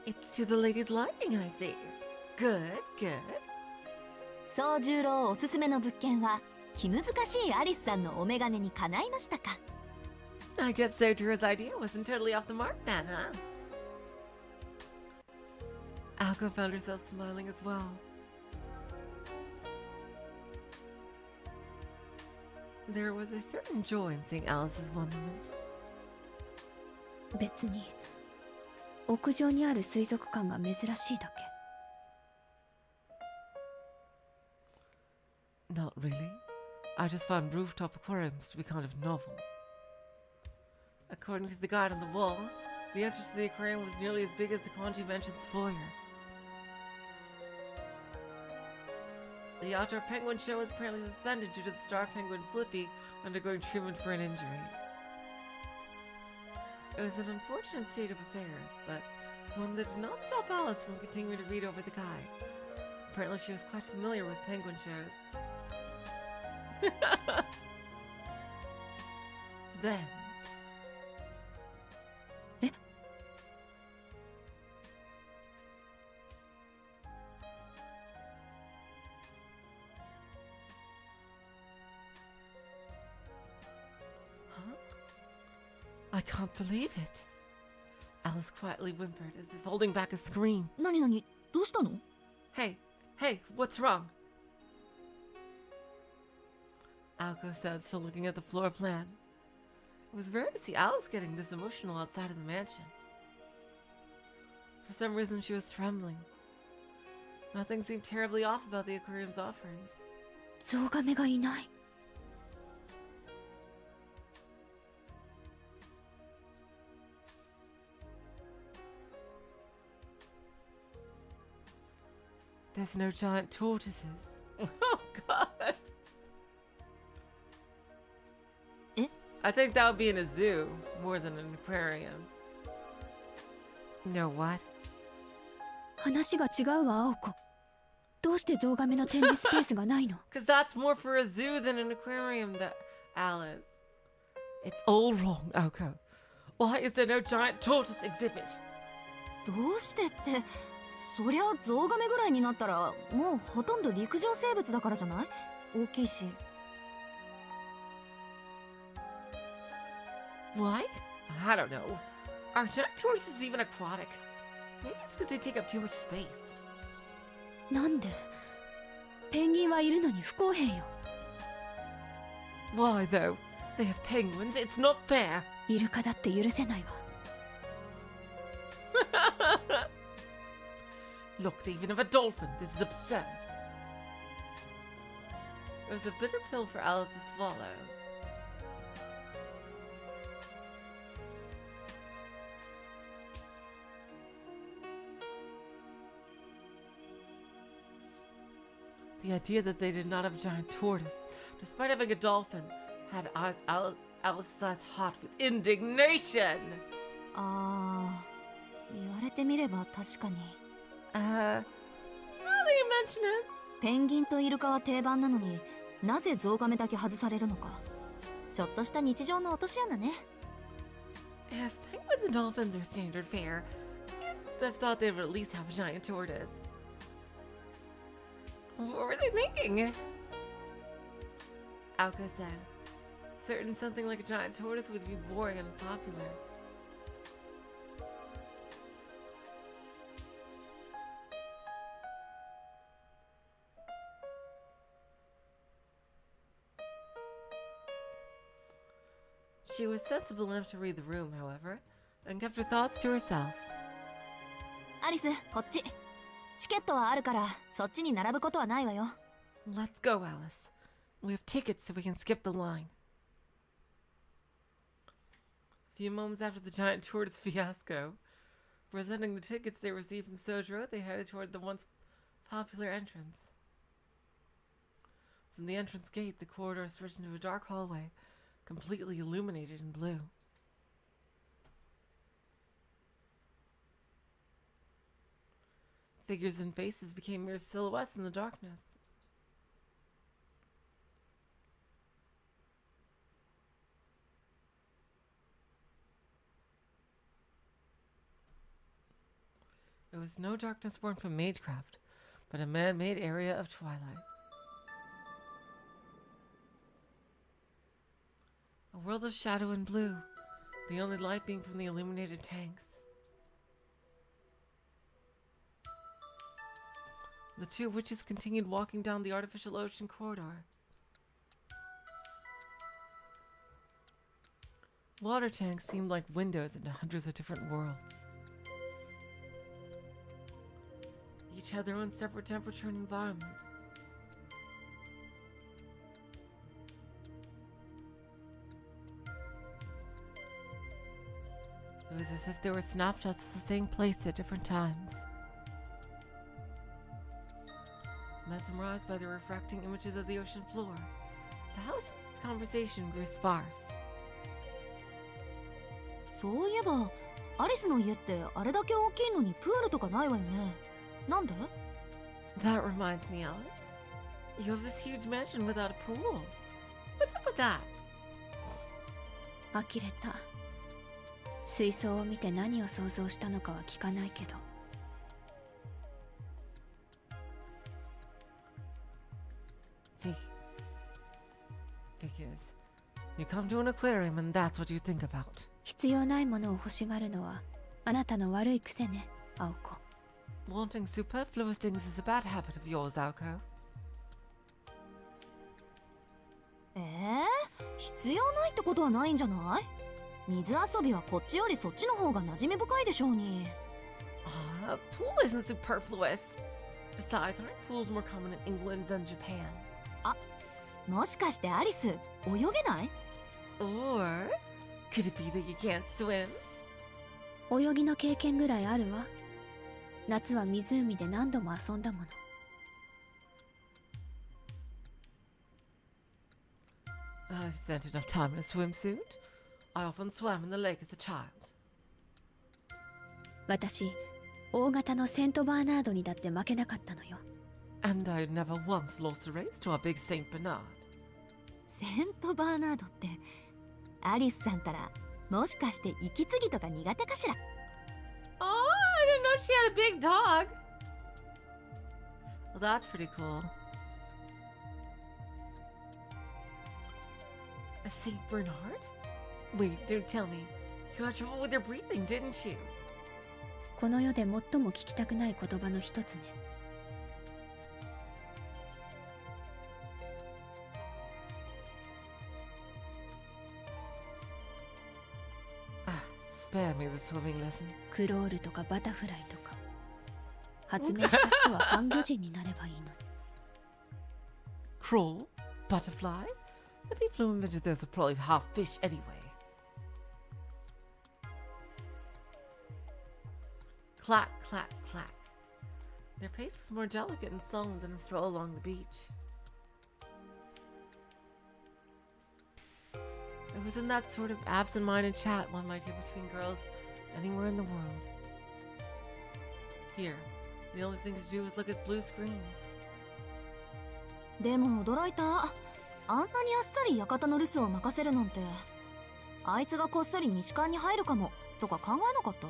Speaker 1: It's to the lady's liking, I see. Good, good.
Speaker 7: 宗十郎おすすめの物件は気難しいアリスさんのお眼鏡にかないましたか？
Speaker 1: I guess Soujirou's idea wasn't totally off the mark then, huh? Aoko found herself smiling as well. There was a certain joy in seeing Alice's wonderment.
Speaker 4: 別に屋上にある水族館が珍しいだけ。
Speaker 1: Not really. I just found rooftop aquariums to be kind of novel. According to the guide on the wall, the entrance to the aquarium was nearly as big as the Kanji Mansion's foyer. The outdoor penguin show was apparently suspended due to the star penguin Flippy undergoing treatment for an injury. It was an unfortunate state of affairs, but one that did not stop Alice from continuing to read over the guide. Apparently she was quite familiar with penguin shows. Then...
Speaker 4: Eh?
Speaker 1: Huh? I can't believe it. Alice quietly whimpered as if holding back a scream.
Speaker 7: 何々どうしたの
Speaker 1: Hey, what's wrong? Aoko said, still looking at the floor plan. It was rare to see Alice getting this emotional outside of the mansion. For some reason, she was trembling. Nothing seemed terribly off about the aquarium's offerings.
Speaker 4: ゾウガメがいない。
Speaker 1: There's no giant tortoises. Oh, God.
Speaker 7: Eh?
Speaker 1: I think that would be in a zoo more than an aquarium. You know what?
Speaker 4: 話が違うわ、青子。どうしてゾウガメの展示スペースがないの
Speaker 1: Because that's more for a zoo than an aquarium, that Alice. It's all wrong, Aoko. Why is there no giant tortoise exhibit?
Speaker 7: どうしてって、そりゃゾウガメぐらいになったらもうほとんど陸上生物だからじゃない？大きいし。
Speaker 1: What? I don't know. Are giant tortoises even aquatic? Maybe it's because they take up too much space.
Speaker 4: なんでペンギンはいるのに不公平よ。
Speaker 1: Why, though? They have penguins. It's not fair.
Speaker 4: イルカだって許せないわ。
Speaker 1: Look, they even have a dolphin. This is absurd. It was a bitter pill for Alice to swallow. The idea that they did not have a giant tortoise, despite having a dolphin, had Alice's eyes hot with indignation.
Speaker 7: ああ、言われてみれば確かに。
Speaker 1: Now that you mention it.
Speaker 7: ペンギンとイルカは定番なのになぜゾウガメだけ外されるのか。ちょっとした日常の落とし穴ね。
Speaker 1: If penguins and dolphins are standard fare, you'd have thought they would at least have a giant tortoise. What were they thinking? Aoko said, certain something like a giant tortoise would be boring and unpopular. She was sensible enough to read the room, however, and kept her thoughts to herself.
Speaker 7: アリス、こっち。チケットはあるからそっちに並ぶことはないわよ。
Speaker 1: Let's go, Alice. We have tickets so we can skip the line. A few moments after the giant tortoise fiasco, presenting the tickets they received from Soujirou, they headed toward the once popular entrance. From the entrance gate, the corridor stretched into a dark hallway, completely illuminated in blue. Figures and faces became mere silhouettes in the darkness. It was no darkness born from magecraft, but a man-made area of twilight. A world of shadow and blue, the only light being from the illuminated tanks. The two witches continued walking down the artificial ocean corridor. Water tanks seemed like windows into hundreds of different worlds. Each had their own separate temperature and environment. It was as if there were snapshots of the same place at different times. Mesmerized by the refracting images of the ocean floor, the house's conversation grew sparse.
Speaker 7: そういえばアリスの家ってあれだけ大きいのにプールとかないわよね。なんで？
Speaker 1: That reminds me, Alice. You have this huge mansion without a pool. What's up with that?
Speaker 4: 呆れた。水槽を見て何を想像したのかは聞かないけど。
Speaker 1: Figures. You come to an aquarium and that's what you think about.
Speaker 4: 必要ないものを欲しがるのはあなたの悪い癖ね、アオコ。
Speaker 1: Wanting superfluous things is a bad habit of yours, Aoko.
Speaker 7: 必要ないってことはないんじゃない？水遊びはこっちよりそっちの方が馴染み深いでしょうに。
Speaker 1: A pool isn't superfluous. Besides, aren't pools more common in England than Japan?
Speaker 7: もしかしてアリス泳げない？
Speaker 1: Or could it be that you can't swim?
Speaker 4: 泳ぎの経験ぐらいあるわ。夏は湖で何度も遊んだもの。
Speaker 1: I've spent enough time in a swimsuit. I often swam in the lake as a child.
Speaker 4: 私、大型のセントバーナードにだって負けなかったのよ。
Speaker 1: And I never once lost a race to our big Saint Bernard.
Speaker 7: セントバーナードってアリスさんたらもしかして息継ぎとか苦手かしら？
Speaker 1: Oh, I didn't know she had a big dog. Well, that's pretty cool. A Saint Bernard? Wait, do tell me. You had trouble with your breathing, didn't you?
Speaker 4: この世で最も聞きたくない言葉の一つね。
Speaker 1: Spare me the swimming lesson.
Speaker 4: クロールとかバタフライとか。発明した人は半魚人になればいいのに。
Speaker 1: Crawl? Butterfly? The people who invented those are probably half fish anyway. Clack, clack, clack. Their pace is more delicate and solemn than a stroll along the beach. It was in that sort of absent-minded chat one might hear between girls anywhere in the world. Here, the only thing to do is look at blue screens.
Speaker 7: でも驚いた。あんなにあっさり館の留守を任せるなんて。あいつがこっそり西館に入るかもとか考えなかった？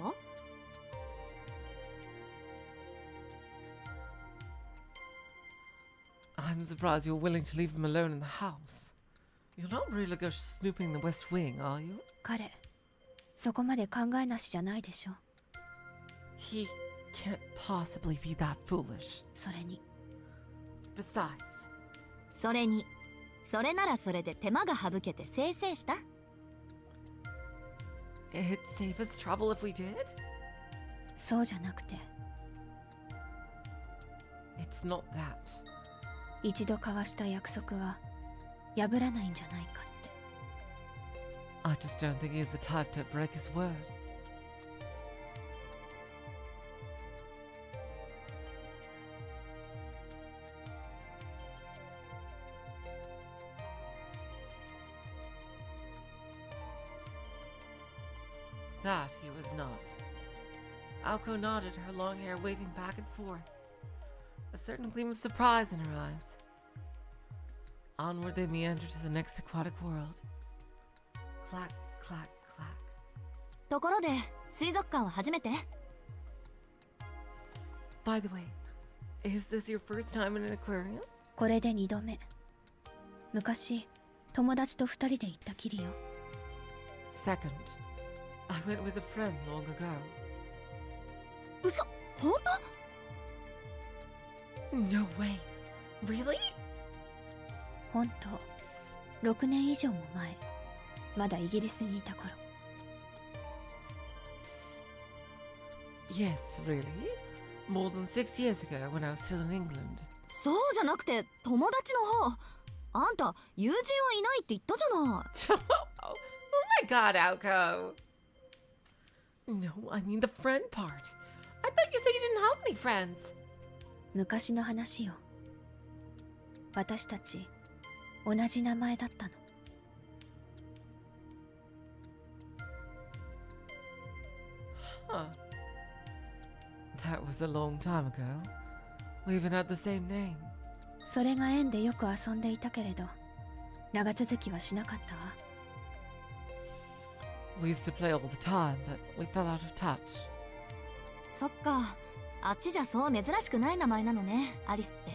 Speaker 1: I'm surprised you're willing to leave him alone in the house. You're not really go snooping the West Wing, are you?
Speaker 4: 彼、そこまで考えなしじゃないでしょ。
Speaker 1: He can't possibly be that foolish.
Speaker 4: それに。
Speaker 1: Besides,
Speaker 7: それに、それならそれで手間が省けてせいせいした？
Speaker 1: it'd save us trouble if we did?
Speaker 4: そうじゃなくて。
Speaker 1: It's not that.
Speaker 4: 一度交わした約束は破らないんじゃないかって。
Speaker 1: I just don't think he's the type to break his word. That he was not. Aoko nodded, her long hair waving back and forth, a certain gleam of surprise in her eyes. Onward they meandered to the next aquatic world. Clack, clack, clack.
Speaker 7: ところで、水族館は初めて？
Speaker 1: By the way, is this your first time in an aquarium?
Speaker 4: これで2度目。昔、友達と2人で行ったきりよ。
Speaker 1: Second, I went with a friend long ago.
Speaker 7: 嘘、本当？
Speaker 1: No way. Really?
Speaker 4: 本当、6年以上も前、まだイギリスにいた頃。
Speaker 1: Yes, really? More than 6 years ago when I was still in England.
Speaker 7: そうじゃなくて、友達の方。あんた、友人はいないって言ったじゃない。
Speaker 1: Oh my god, Aoko! No, I mean the friend part. I thought you said you didn't have any friends.
Speaker 4: 昔の話よ。私たち、同じ名前だったの。
Speaker 1: Huh. That was a long time ago. We even had the same name.
Speaker 4: それが縁でよく遊んでいたけれど、長続きはしなかったわ。
Speaker 1: We used to play all the time, but we fell out of touch.
Speaker 7: そっか、あっちじゃそう珍しくない名前なのね、アリスって。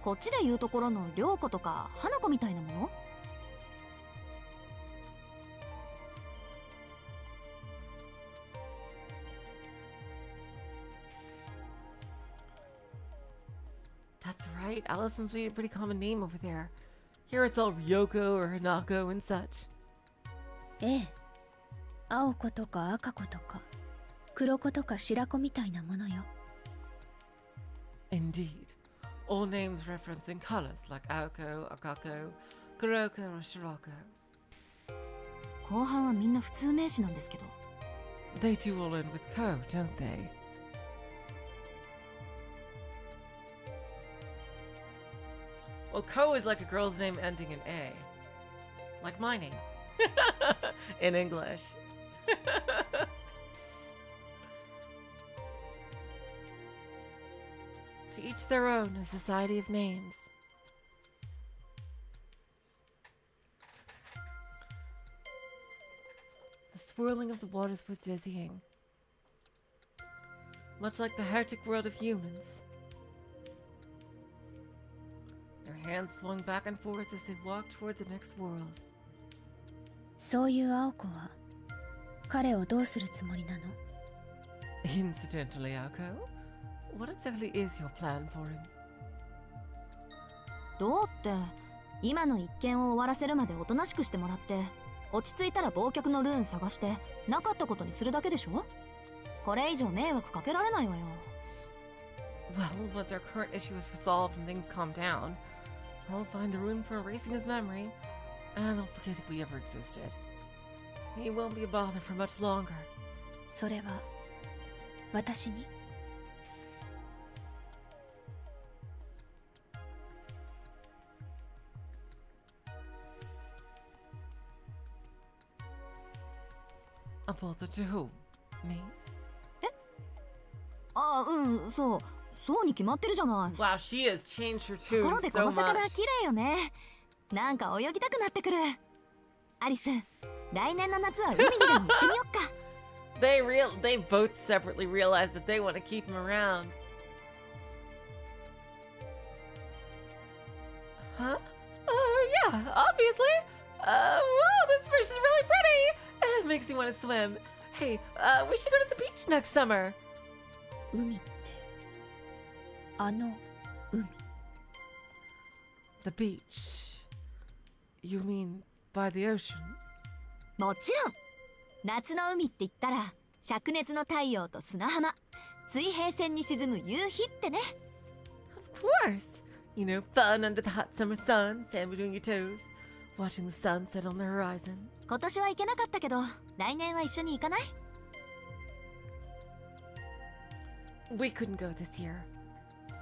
Speaker 7: こっちで言うところの涼子とか花子みたいなもの？
Speaker 1: That's right. Alice must be a pretty common name over there. Here it's all Ryoko or Hanako and such.
Speaker 4: ええ。青子とか赤子とか、黒子とか白子みたいなものよ。
Speaker 1: Indeed. All names referencing colors like Aoko, Akako, Kuroko, or Shiroko.
Speaker 7: 後半はみんな普通名詞なんですけど。
Speaker 1: They do all end with ko, don't they? Well, ko is like a girl's name ending in A. Like my name. In English. To each their own, a society of names. The swirling of the waters was dizzying. Much like the hectic world of humans. Their hands swung back and forth as they walked toward the next world.
Speaker 4: そういう青子は、彼をどうするつもりなの？
Speaker 1: Incidentally, Aoko, what exactly is your plan for him?
Speaker 7: どうって、今の一件を終わらせるまでおとなしくしてもらって、落ち着いたら忘却のルーン探して、なかったことにするだけでしょ？これ以上迷惑かけられないわよ。
Speaker 1: Well, once our current issue is resolved and things calm down, I'll find the room for erasing his memory, and I'll forget if we ever existed. He won't be a bother for much longer.
Speaker 4: それは、私に？
Speaker 1: A bother to whom? Me?
Speaker 7: あ、うん、そう。そうに決まってるじゃない。
Speaker 1: Wow, she has changed her
Speaker 7: と
Speaker 1: tune
Speaker 7: ころでこ
Speaker 1: so
Speaker 7: の魚
Speaker 1: much.
Speaker 7: 綺麗よね。なんか泳ぎたくなってくる。アリス、来年の夏は海にでも行ってみよっか。
Speaker 1: They both separately realized that they want to keep him around. Huh? Oh, yeah, obviously. Wow, this fish is really pretty. It makes me want to swim. Hey, we should go to the beach next summer.
Speaker 4: 海って、あの海。
Speaker 1: The beach. You mean by the ocean?
Speaker 7: もちろん。夏の海って言ったら、灼熱の太陽と砂浜、水平線に沈む夕日ってね。
Speaker 1: Of course. You know, fun under the hot summer sun, sand between your toes, watching the sun set on the horizon.
Speaker 7: 今年は行けなかったけど、来年は一緒に行かない？
Speaker 1: We couldn't go this year.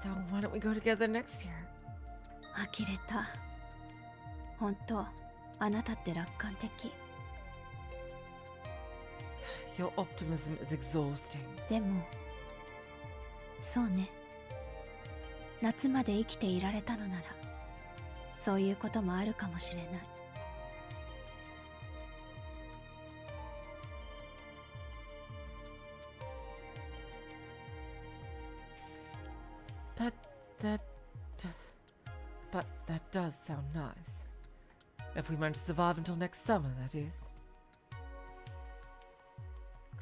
Speaker 1: So why don't we go together next year?
Speaker 4: 呆れた。本当、あなたって楽観的。
Speaker 1: Your optimism is exhausting.
Speaker 4: でも、そうね。夏まで生きていられたのなら、そういうこともあるかもしれない。
Speaker 1: But that does sound nice. If we manage to survive until next summer, that is.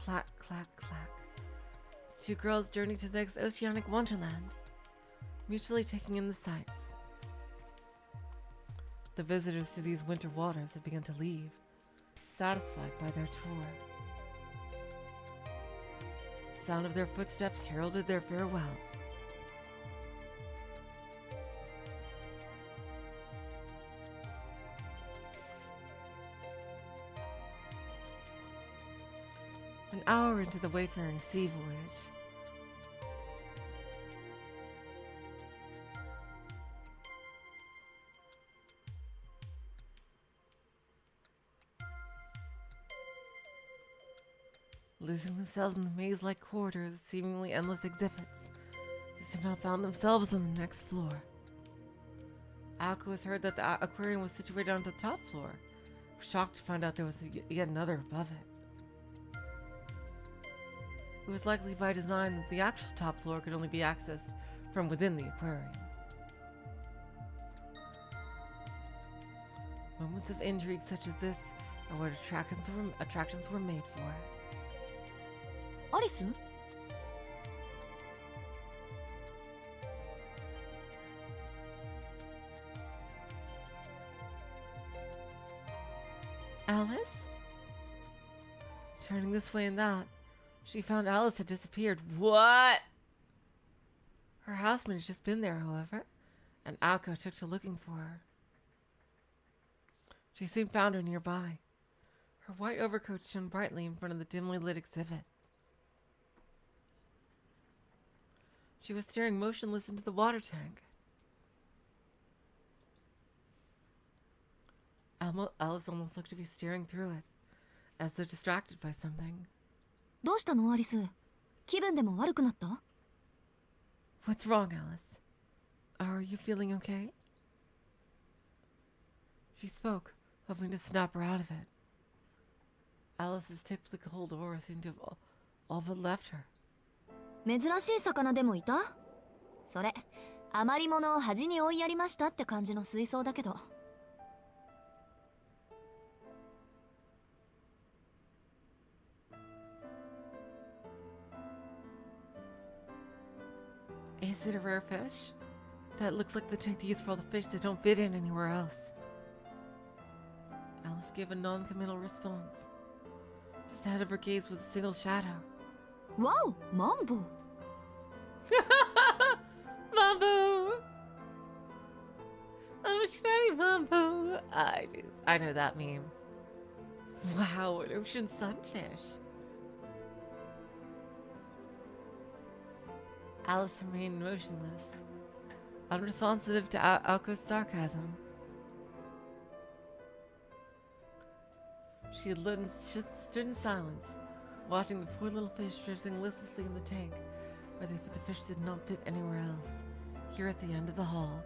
Speaker 1: Clack, clack, clack. Two girls journey to the next oceanic wonderland, mutually taking in the sights. The visitors to these winter waters have begun to leave, satisfied by their tour. Sound of their footsteps heralded their farewell. An hour into the wayfaring sea voyage. Losing themselves in the maze-like corridors of seemingly endless exhibits, they somehow found themselves on the next floor. Aoko has heard that the aquarium was situated on the top floor. Shocked to find out there was yet another above it. It was likely by design that the actual top floor could only be accessed from within the aquarium. Moments of intrigue such as this are what attractions were made for.
Speaker 7: アリス？
Speaker 1: Alice? Turning this way and that, she found Alice had disappeared. What? Her housemate had just been there, however, and Aoko took to looking for her. She soon found her nearby. Her white overcoat shone brightly in front of the dimly lit exhibit. She was staring motionless into the water tank. Alice almost looked to be staring through it, as though distracted by something.
Speaker 7: どうしたのアリス？気分でも悪くなった？
Speaker 1: What's wrong, Alice? Are you feeling okay? She spoke, hoping to snap her out of it. Alice's typically cold aura seemed to have all but left her.
Speaker 7: 珍しい魚でもいた？それ、余り物を端に追いやりましたって感じの水槽だけど。
Speaker 1: Is it a rare fish? That looks like the tank they use for all the fish that don't fit in anywhere else. Alice gave a non-committal response. Just ahead of her gaze was a single shadow.
Speaker 7: Wow, Mambo!
Speaker 1: Mambo! Oh, shiny Mambo! I know that meme. Wow, an ocean sunfish. Alice remained motionless, unresponsive to Aoko's sarcasm. She stood in silence, watching the poor little fish drifting listlessly in the tank, where they put the fish did not fit anywhere else, here at the end of the hall.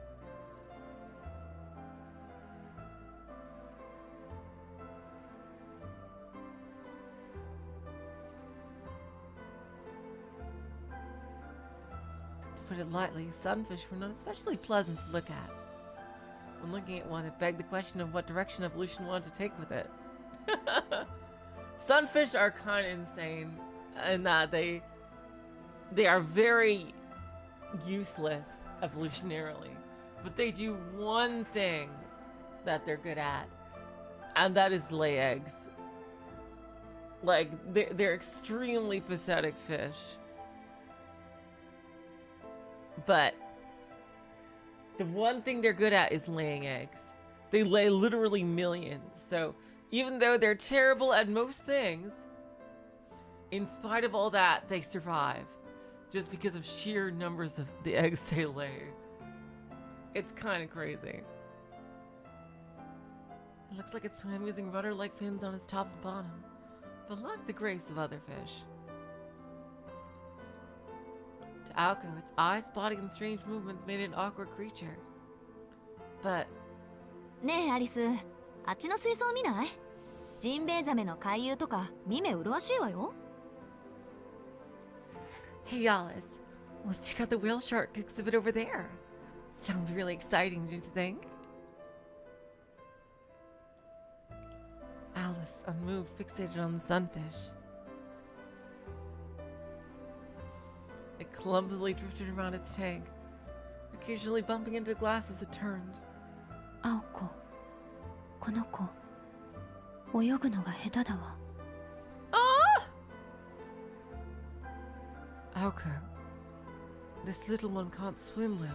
Speaker 1: To put it lightly, sunfish were not especially pleasant to look at. When looking at one, it begged the question of what direction evolution wanted to take with it. Sunfish are kind of insane in that they are very useless evolutionarily, but they do one thing that they're good at, and that is lay eggs. Like, they're extremely pathetic fish. But the one thing they're good at is laying eggs. They lay literally millions. So even though they're terrible at most things, in spite of all that, they survive. Just because of sheer numbers of the eggs they lay. It's kind of crazy. It looks like it swam using rudder-like fins on its top and bottom, but lacked the grace of other fish. To Aoko, its eyes, body, and strange movements made it an awkward creature. But...
Speaker 7: ねえアリス、あっちの水槽見ない？ジンベエザメの回遊とか見目麗しいわよ。
Speaker 1: Hey Alice, let's check out the whale shark exhibit over there. Sounds really exciting, don't you think? Alice, unmoved, fixated on the sunfish. It clumsily drifted around its tank, occasionally bumping into glass as it turned.
Speaker 4: 青子、この子、泳ぐのが下手だわ。
Speaker 1: Aoko, this little one can't swim well.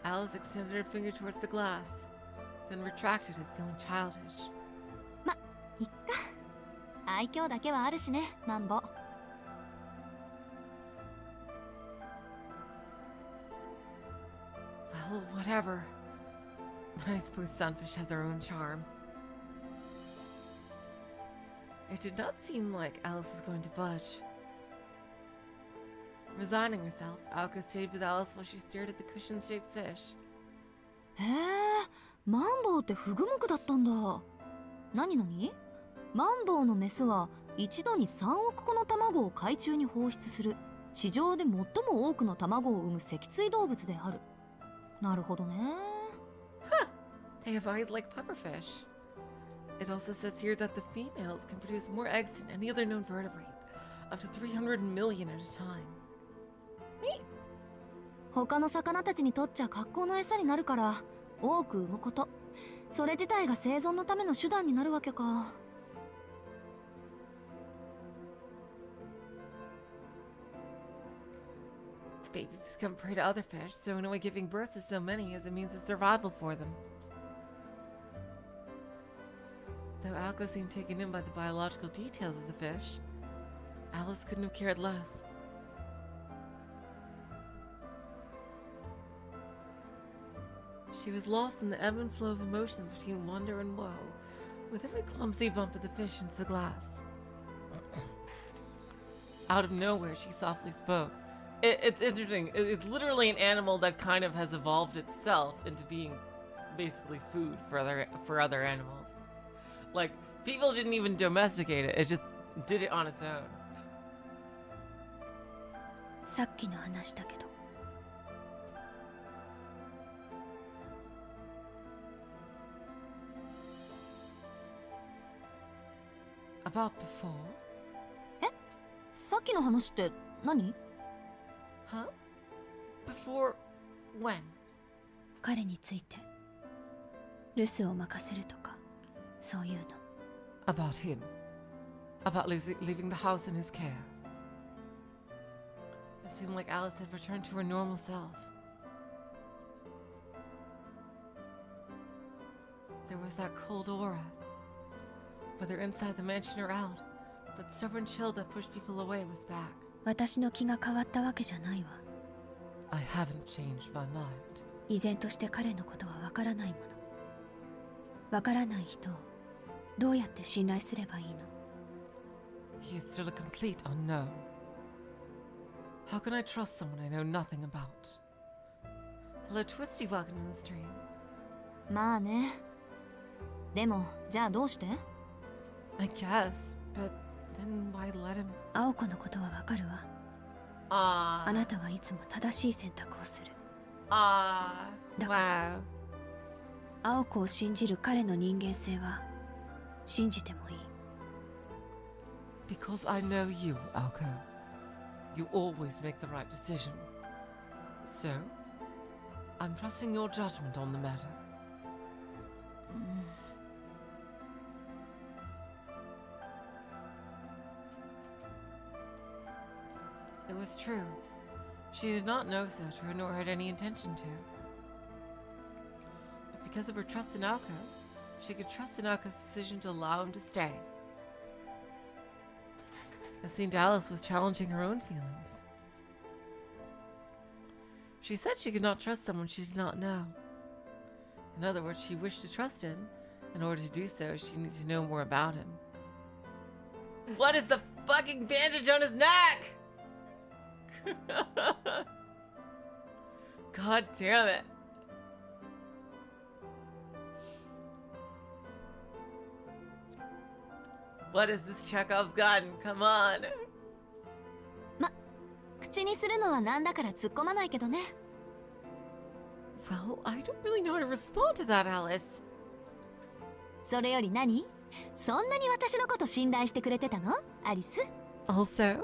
Speaker 1: Alice extended her finger towards the glass, then retracted it, feeling childish.
Speaker 7: ま、いっか。愛嬌だけはあるしね、マンボ。
Speaker 1: Well, whatever. I suppose sunfish have their own charm. It did not seem like Alice was going to budge. Resigning herself, Aoko stayed with Alice while she stared at the cushion-shaped fish.
Speaker 7: へえ、マンボウってフグ目だったんだ。何々？マンボウのメスは一度に3億個の卵を海中に放出する地上で最も多くの卵を産む脊椎動物である。なるほどね。
Speaker 1: Huh! They have eyes like pufferfish. It also says here that the females can produce more eggs than any other known vertebrate, up to 300 million at a time.
Speaker 7: 他の魚たちにとっちゃ格好の餌になるから多く産むこと、それ自体が生存のための手段になるわけか。
Speaker 1: The babies become prey to other fish, so in a way giving birth to so many is a means of survival for them. Though Aoko seemed taken in by the biological details of the fish, Alice couldn't have cared less. She was lost in the ebb and flow of emotions between wonder and woe, with every clumsy bump of the fish into the glass. Out of nowhere, she softly spoke. It's interesting. It's literally an animal that kind of has evolved itself into being basically food for other animals. Like, people didn't even domesticate it. It just did it on its own.
Speaker 4: さっきの話だけど。
Speaker 1: About before?
Speaker 7: え？さっきの話って何？
Speaker 1: Huh? Before when?
Speaker 4: 彼について留守を任せるとかそういうの。
Speaker 1: About him. About leaving the house in his care. It seemed like Alice had returned to her normal self. There was that cold aura, whether inside the mansion or out, that stubborn chill that pushed people away was back.
Speaker 4: 私の気が変わったわけじゃないわ。
Speaker 1: I haven't changed my mind.
Speaker 4: 依然として彼のことはわからないもの。わからない人をどうやって信頼すればいいの？
Speaker 1: He is still a complete unknown. How can I trust someone I know nothing about? Hello, Twisty, welcome to the stream.
Speaker 7: まあね。でも、じゃあどうして？
Speaker 1: I guess, but then why let him?
Speaker 4: 青子のことはわかるわ。あなたはいつも正しい選択をする。だから、青子を信じる彼の人間性は信じてもいい。
Speaker 1: Because I know you, Aoko. You always make the right decision. So, I'm trusting your judgment on the matter. It was true. She did not know Soujirou nor had any intention to. But because of her trust in Aoko, she could trust in Aoko's decision to allow him to stay. It seemed Alice was challenging her own feelings. She said she could not trust someone she did not know. In other words, she wished to trust him. In order to do so, she needed to know more about him. What is the fucking bandage on his neck? God damn it. What is this Chekhov's gun? Come on.
Speaker 7: 口にするのはなんだから突っ込まないけどね。
Speaker 1: Well, I don't really know how to respond to that, Alice.
Speaker 7: それより何？そんなに私のこと信頼してくれてたの？アリス。
Speaker 1: Also, I had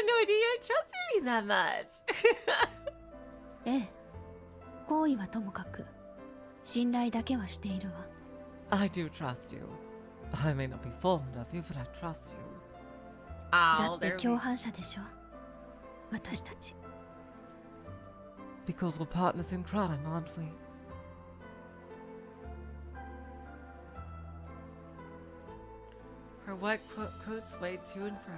Speaker 1: no idea you trusted me that much.
Speaker 4: ええ。好意はともかく、信頼だけはしているわ。
Speaker 1: I do trust you. I may not be fond of you, but I trust you.
Speaker 4: だって共犯者でしょ。私たち。
Speaker 1: Because we're partners in crime, aren't we? Her white coat swayed to and fro.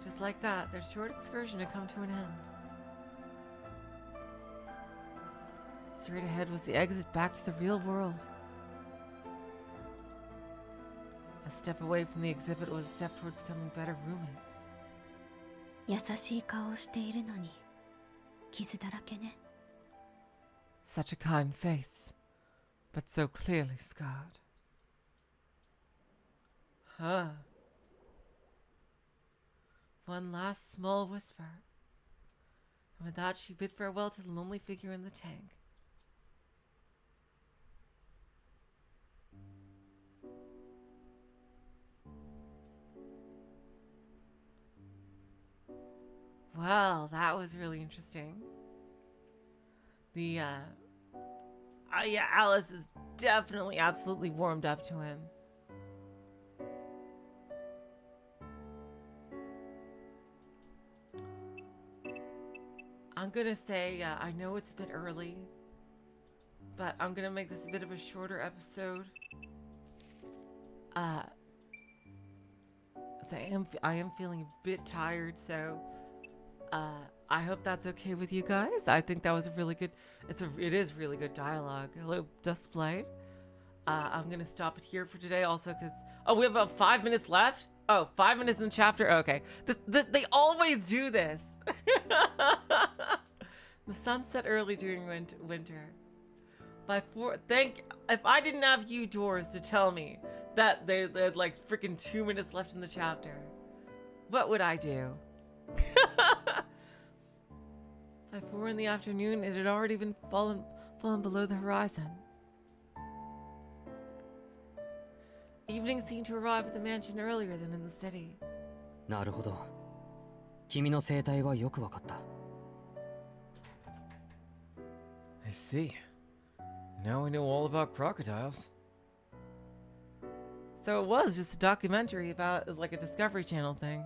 Speaker 1: Just like that, their short excursion had come to an end. straight ahead was the exit back to the real world. A step away from the exhibit was a step toward becoming better roommates.
Speaker 4: 優しい顔をしているのに傷だらけね。
Speaker 1: Such a kind face, but so clearly scarred. Huh. One last small whisper, and with that she bid farewell to the lonely figure in the tank. Well, that was really interesting. The, yeah, Alice is definitely absolutely warmed up to him. I'm gonna say, I know it's a bit early, but I'm gonna make this a bit of a shorter episode. I am feeling a bit tired, so I hope that's okay with you guys. I think that was a really good. It is really good dialogue. Hello, Dustblade. I'm gonna stop it here for today, also because we have about 5 minutes left. Oh, 5 minutes in the chapter. Okay, they always do this. The sun set early during winter. By 4, if I didn't have you doors to tell me that they had like freaking 2 minutes left in the chapter, what would I do? By 4 in the afternoon, it had already been fallen below the horizon. Evening seemed to arrive at the mansion earlier than in the city.
Speaker 5: なるほど。君の生態はよくわかった。
Speaker 1: I see. Now we know all about crocodiles. So it was just a documentary about, it was like a Discovery Channel thing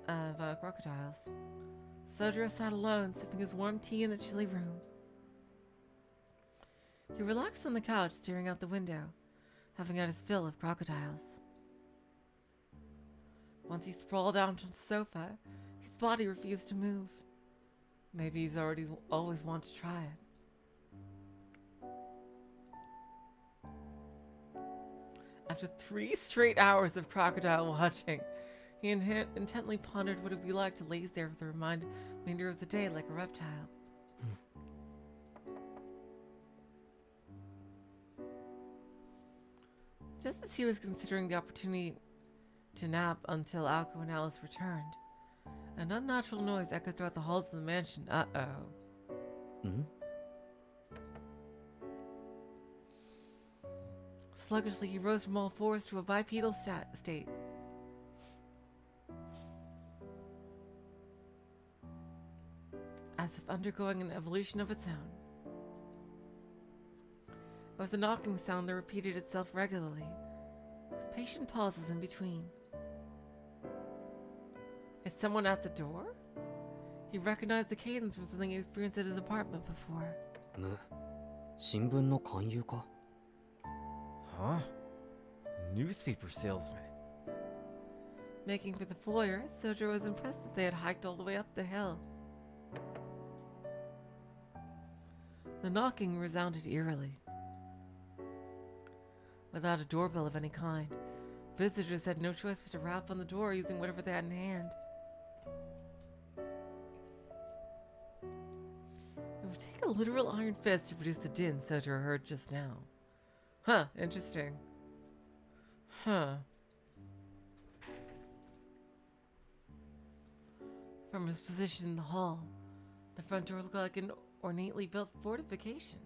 Speaker 1: of crocodiles. Soujirou sat alone, sipping his warm tea in the chilly room. He relaxed on the couch, staring out the window, having had his fill of crocodiles. Once he sprawled out onto the sofa, his body refused to move. Maybe he's always wanted to try it. After 3 straight hours of crocodile watching, he intently pondered what it would be like to laze there for the remainder of the day like a reptile. Just as he was considering the opportunity to nap until Aoko and Alice returned, an unnatural noise echoed throughout the halls of the mansion. Uh-oh.
Speaker 5: Hmm?
Speaker 1: Sluggishly, he rose from all fours to a bipedal state. As if undergoing an evolution of its own. It was a knocking sound that repeated itself regularly, with patient pauses in between. Is someone at the door? He recognized the cadence from something he experienced at his apartment before.
Speaker 5: 新聞の勧誘か?
Speaker 1: Huh? Newspaper salesman. Making for the foyer, Soujirou was impressed that they had hiked all the way up the hill. The knocking resounded eerily. Without a doorbell of any kind, visitors had no choice but to rap on the door using whatever they had in hand. It would take a literal iron fist to produce the din Soujirou heard just now. Huh, interesting. Huh. From his position in the hall, the front door looked like an ornately built fortification.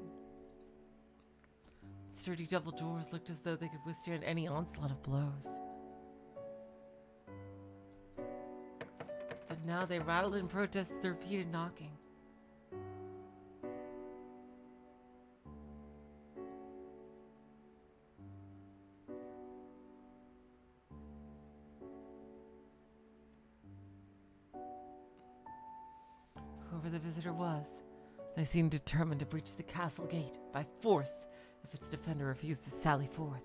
Speaker 1: Sturdy double doors looked as though they could withstand any onslaught of blows. But now they rattled in protest at the repeated knocking. Whoever the visitor was, they seemed determined to breach the castle gate by force if its defender refused to sally forth.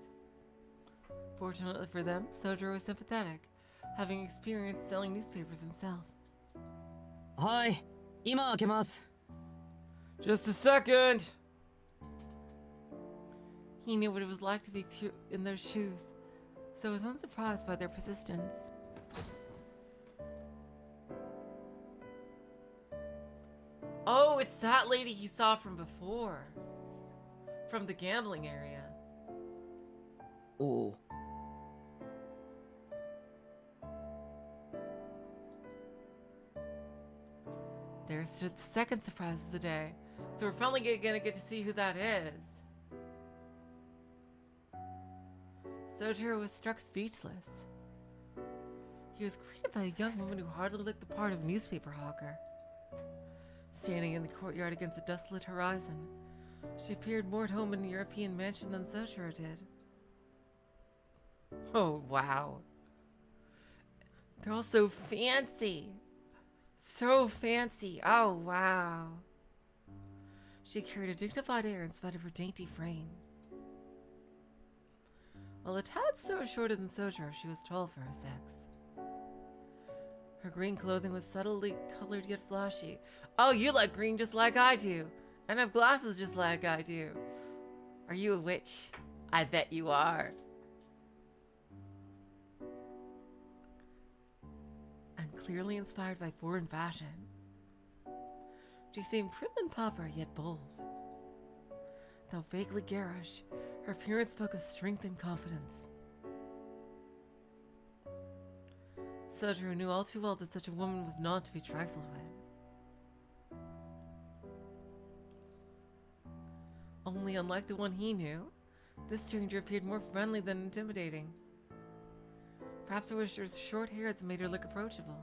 Speaker 1: Fortunately for them, Soujirou was sympathetic, having experience selling newspapers himself.
Speaker 5: はい、今開けます。
Speaker 1: Just a second. He knew what it was like to be in their shoes, so was unsurprised by their persistence. Oh, it's that lady he saw from before. From the gambling area.
Speaker 5: Oh.
Speaker 1: There stood the second surprise of the day, so we're finally gonna get to see who that is. Soujirou was struck speechless. He was greeted by a young woman who hardly looked the part of a newspaper hawker. Standing in the courtyard against a dust-lit horizon, she appeared more at home in a European mansion than Soujirou did. Oh, wow. They're all so fancy. So fancy. Oh, wow. She carried a dignified air in spite of her dainty frame. While a tad so shorter than Soujirou, she was tall for her sex. Her green clothing was subtly colored yet flashy. Oh, you like green just like I do. And have glasses just like I do. Are you a witch? I bet you are. And clearly inspired by foreign fashion. She seemed prim and proper yet bold. Though vaguely garish, her appearance spoke of strength and confidence. Soujirou knew all too well that such a woman was not to be trifled with. Only unlike the one he knew, this stranger appeared more friendly than intimidating. Perhaps it was her short hair that made her look approachable.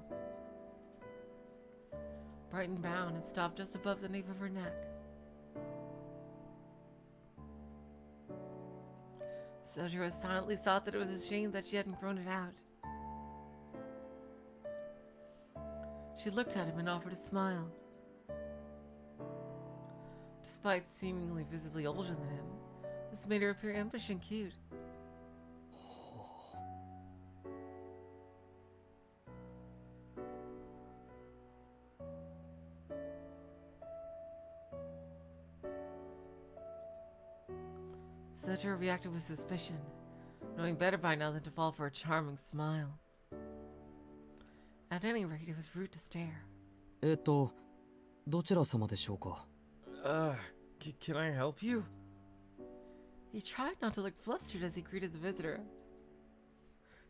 Speaker 1: Bright and brown and stopped just above the nape of her neck. Soujirou silently thought that it was a shame that she hadn't grown it out. She looked at him and offered a smile. Despite seemingly visibly older than him, this made her appear impish and cute. Soujirou reacted with suspicion, knowing better by now than to fall for a charming smile. At any rate, it was rude to stare.
Speaker 5: どちら様でしょうか?
Speaker 1: Can I help you? He tried not to look flustered as he greeted the visitor.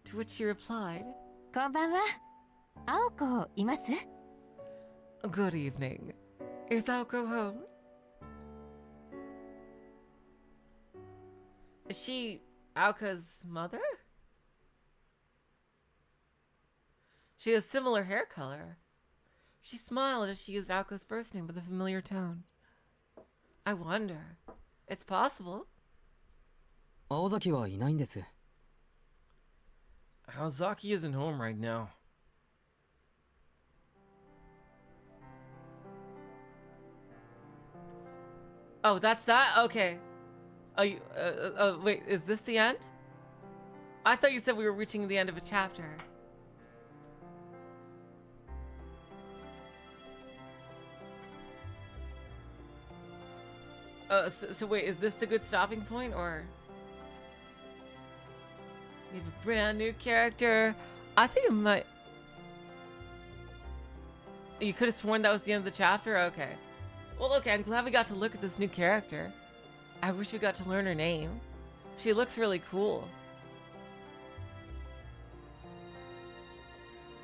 Speaker 1: To which she replied,
Speaker 4: こんばんは。青子います?
Speaker 1: Good evening. Is Aoko home? Is she Aoka's mother? She has similar hair color. She smiled as she used Aoko's first name with a familiar tone. I wonder. It's possible.
Speaker 5: 青崎はいないんです。
Speaker 1: Aozaki isn't home right now. Oh, that's that? Okay. Wait, is this the end? I thought you said we were reaching the end of a chapter. So wait, is this the good stopping point, or? We have a brand new character. I think it might... You could have sworn that was the end of the chapter? Okay. Well, okay, I'm glad we got to look at this new character. I wish we got to learn her name. She looks really cool.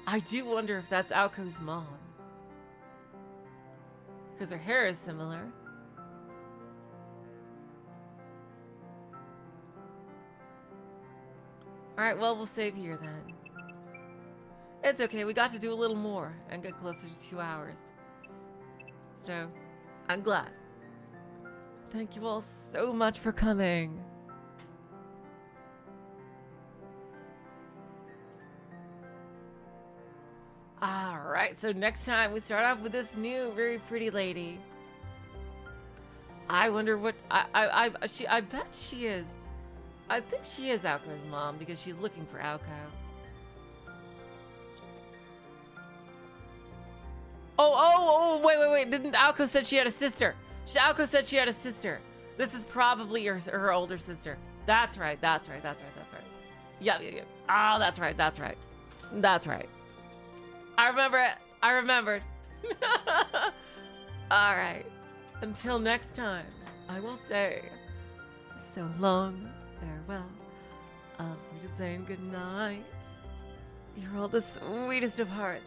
Speaker 1: I do wonder if that's Aoko's mom. Because her hair is similar. Alright, well, we'll save here then. It's okay, we got to do a little more and get closer to 2 hours. So, I'm glad. Thank you all so much for coming. Alright, so next time we start off with this new, very pretty lady. I wonder what... I bet she is... I think she is Aoko's mom because she's looking for Aoko. Oh, wait. Didn't Aoko said she had a sister? Aoko said she had a sister. This is probably her older sister. That's right. Yep. Oh, that's right. I remember it. I remembered. All right. Until next time, I will say so long, farewell. Auf Wiedersehen, good night. You're all the sweetest of hearts.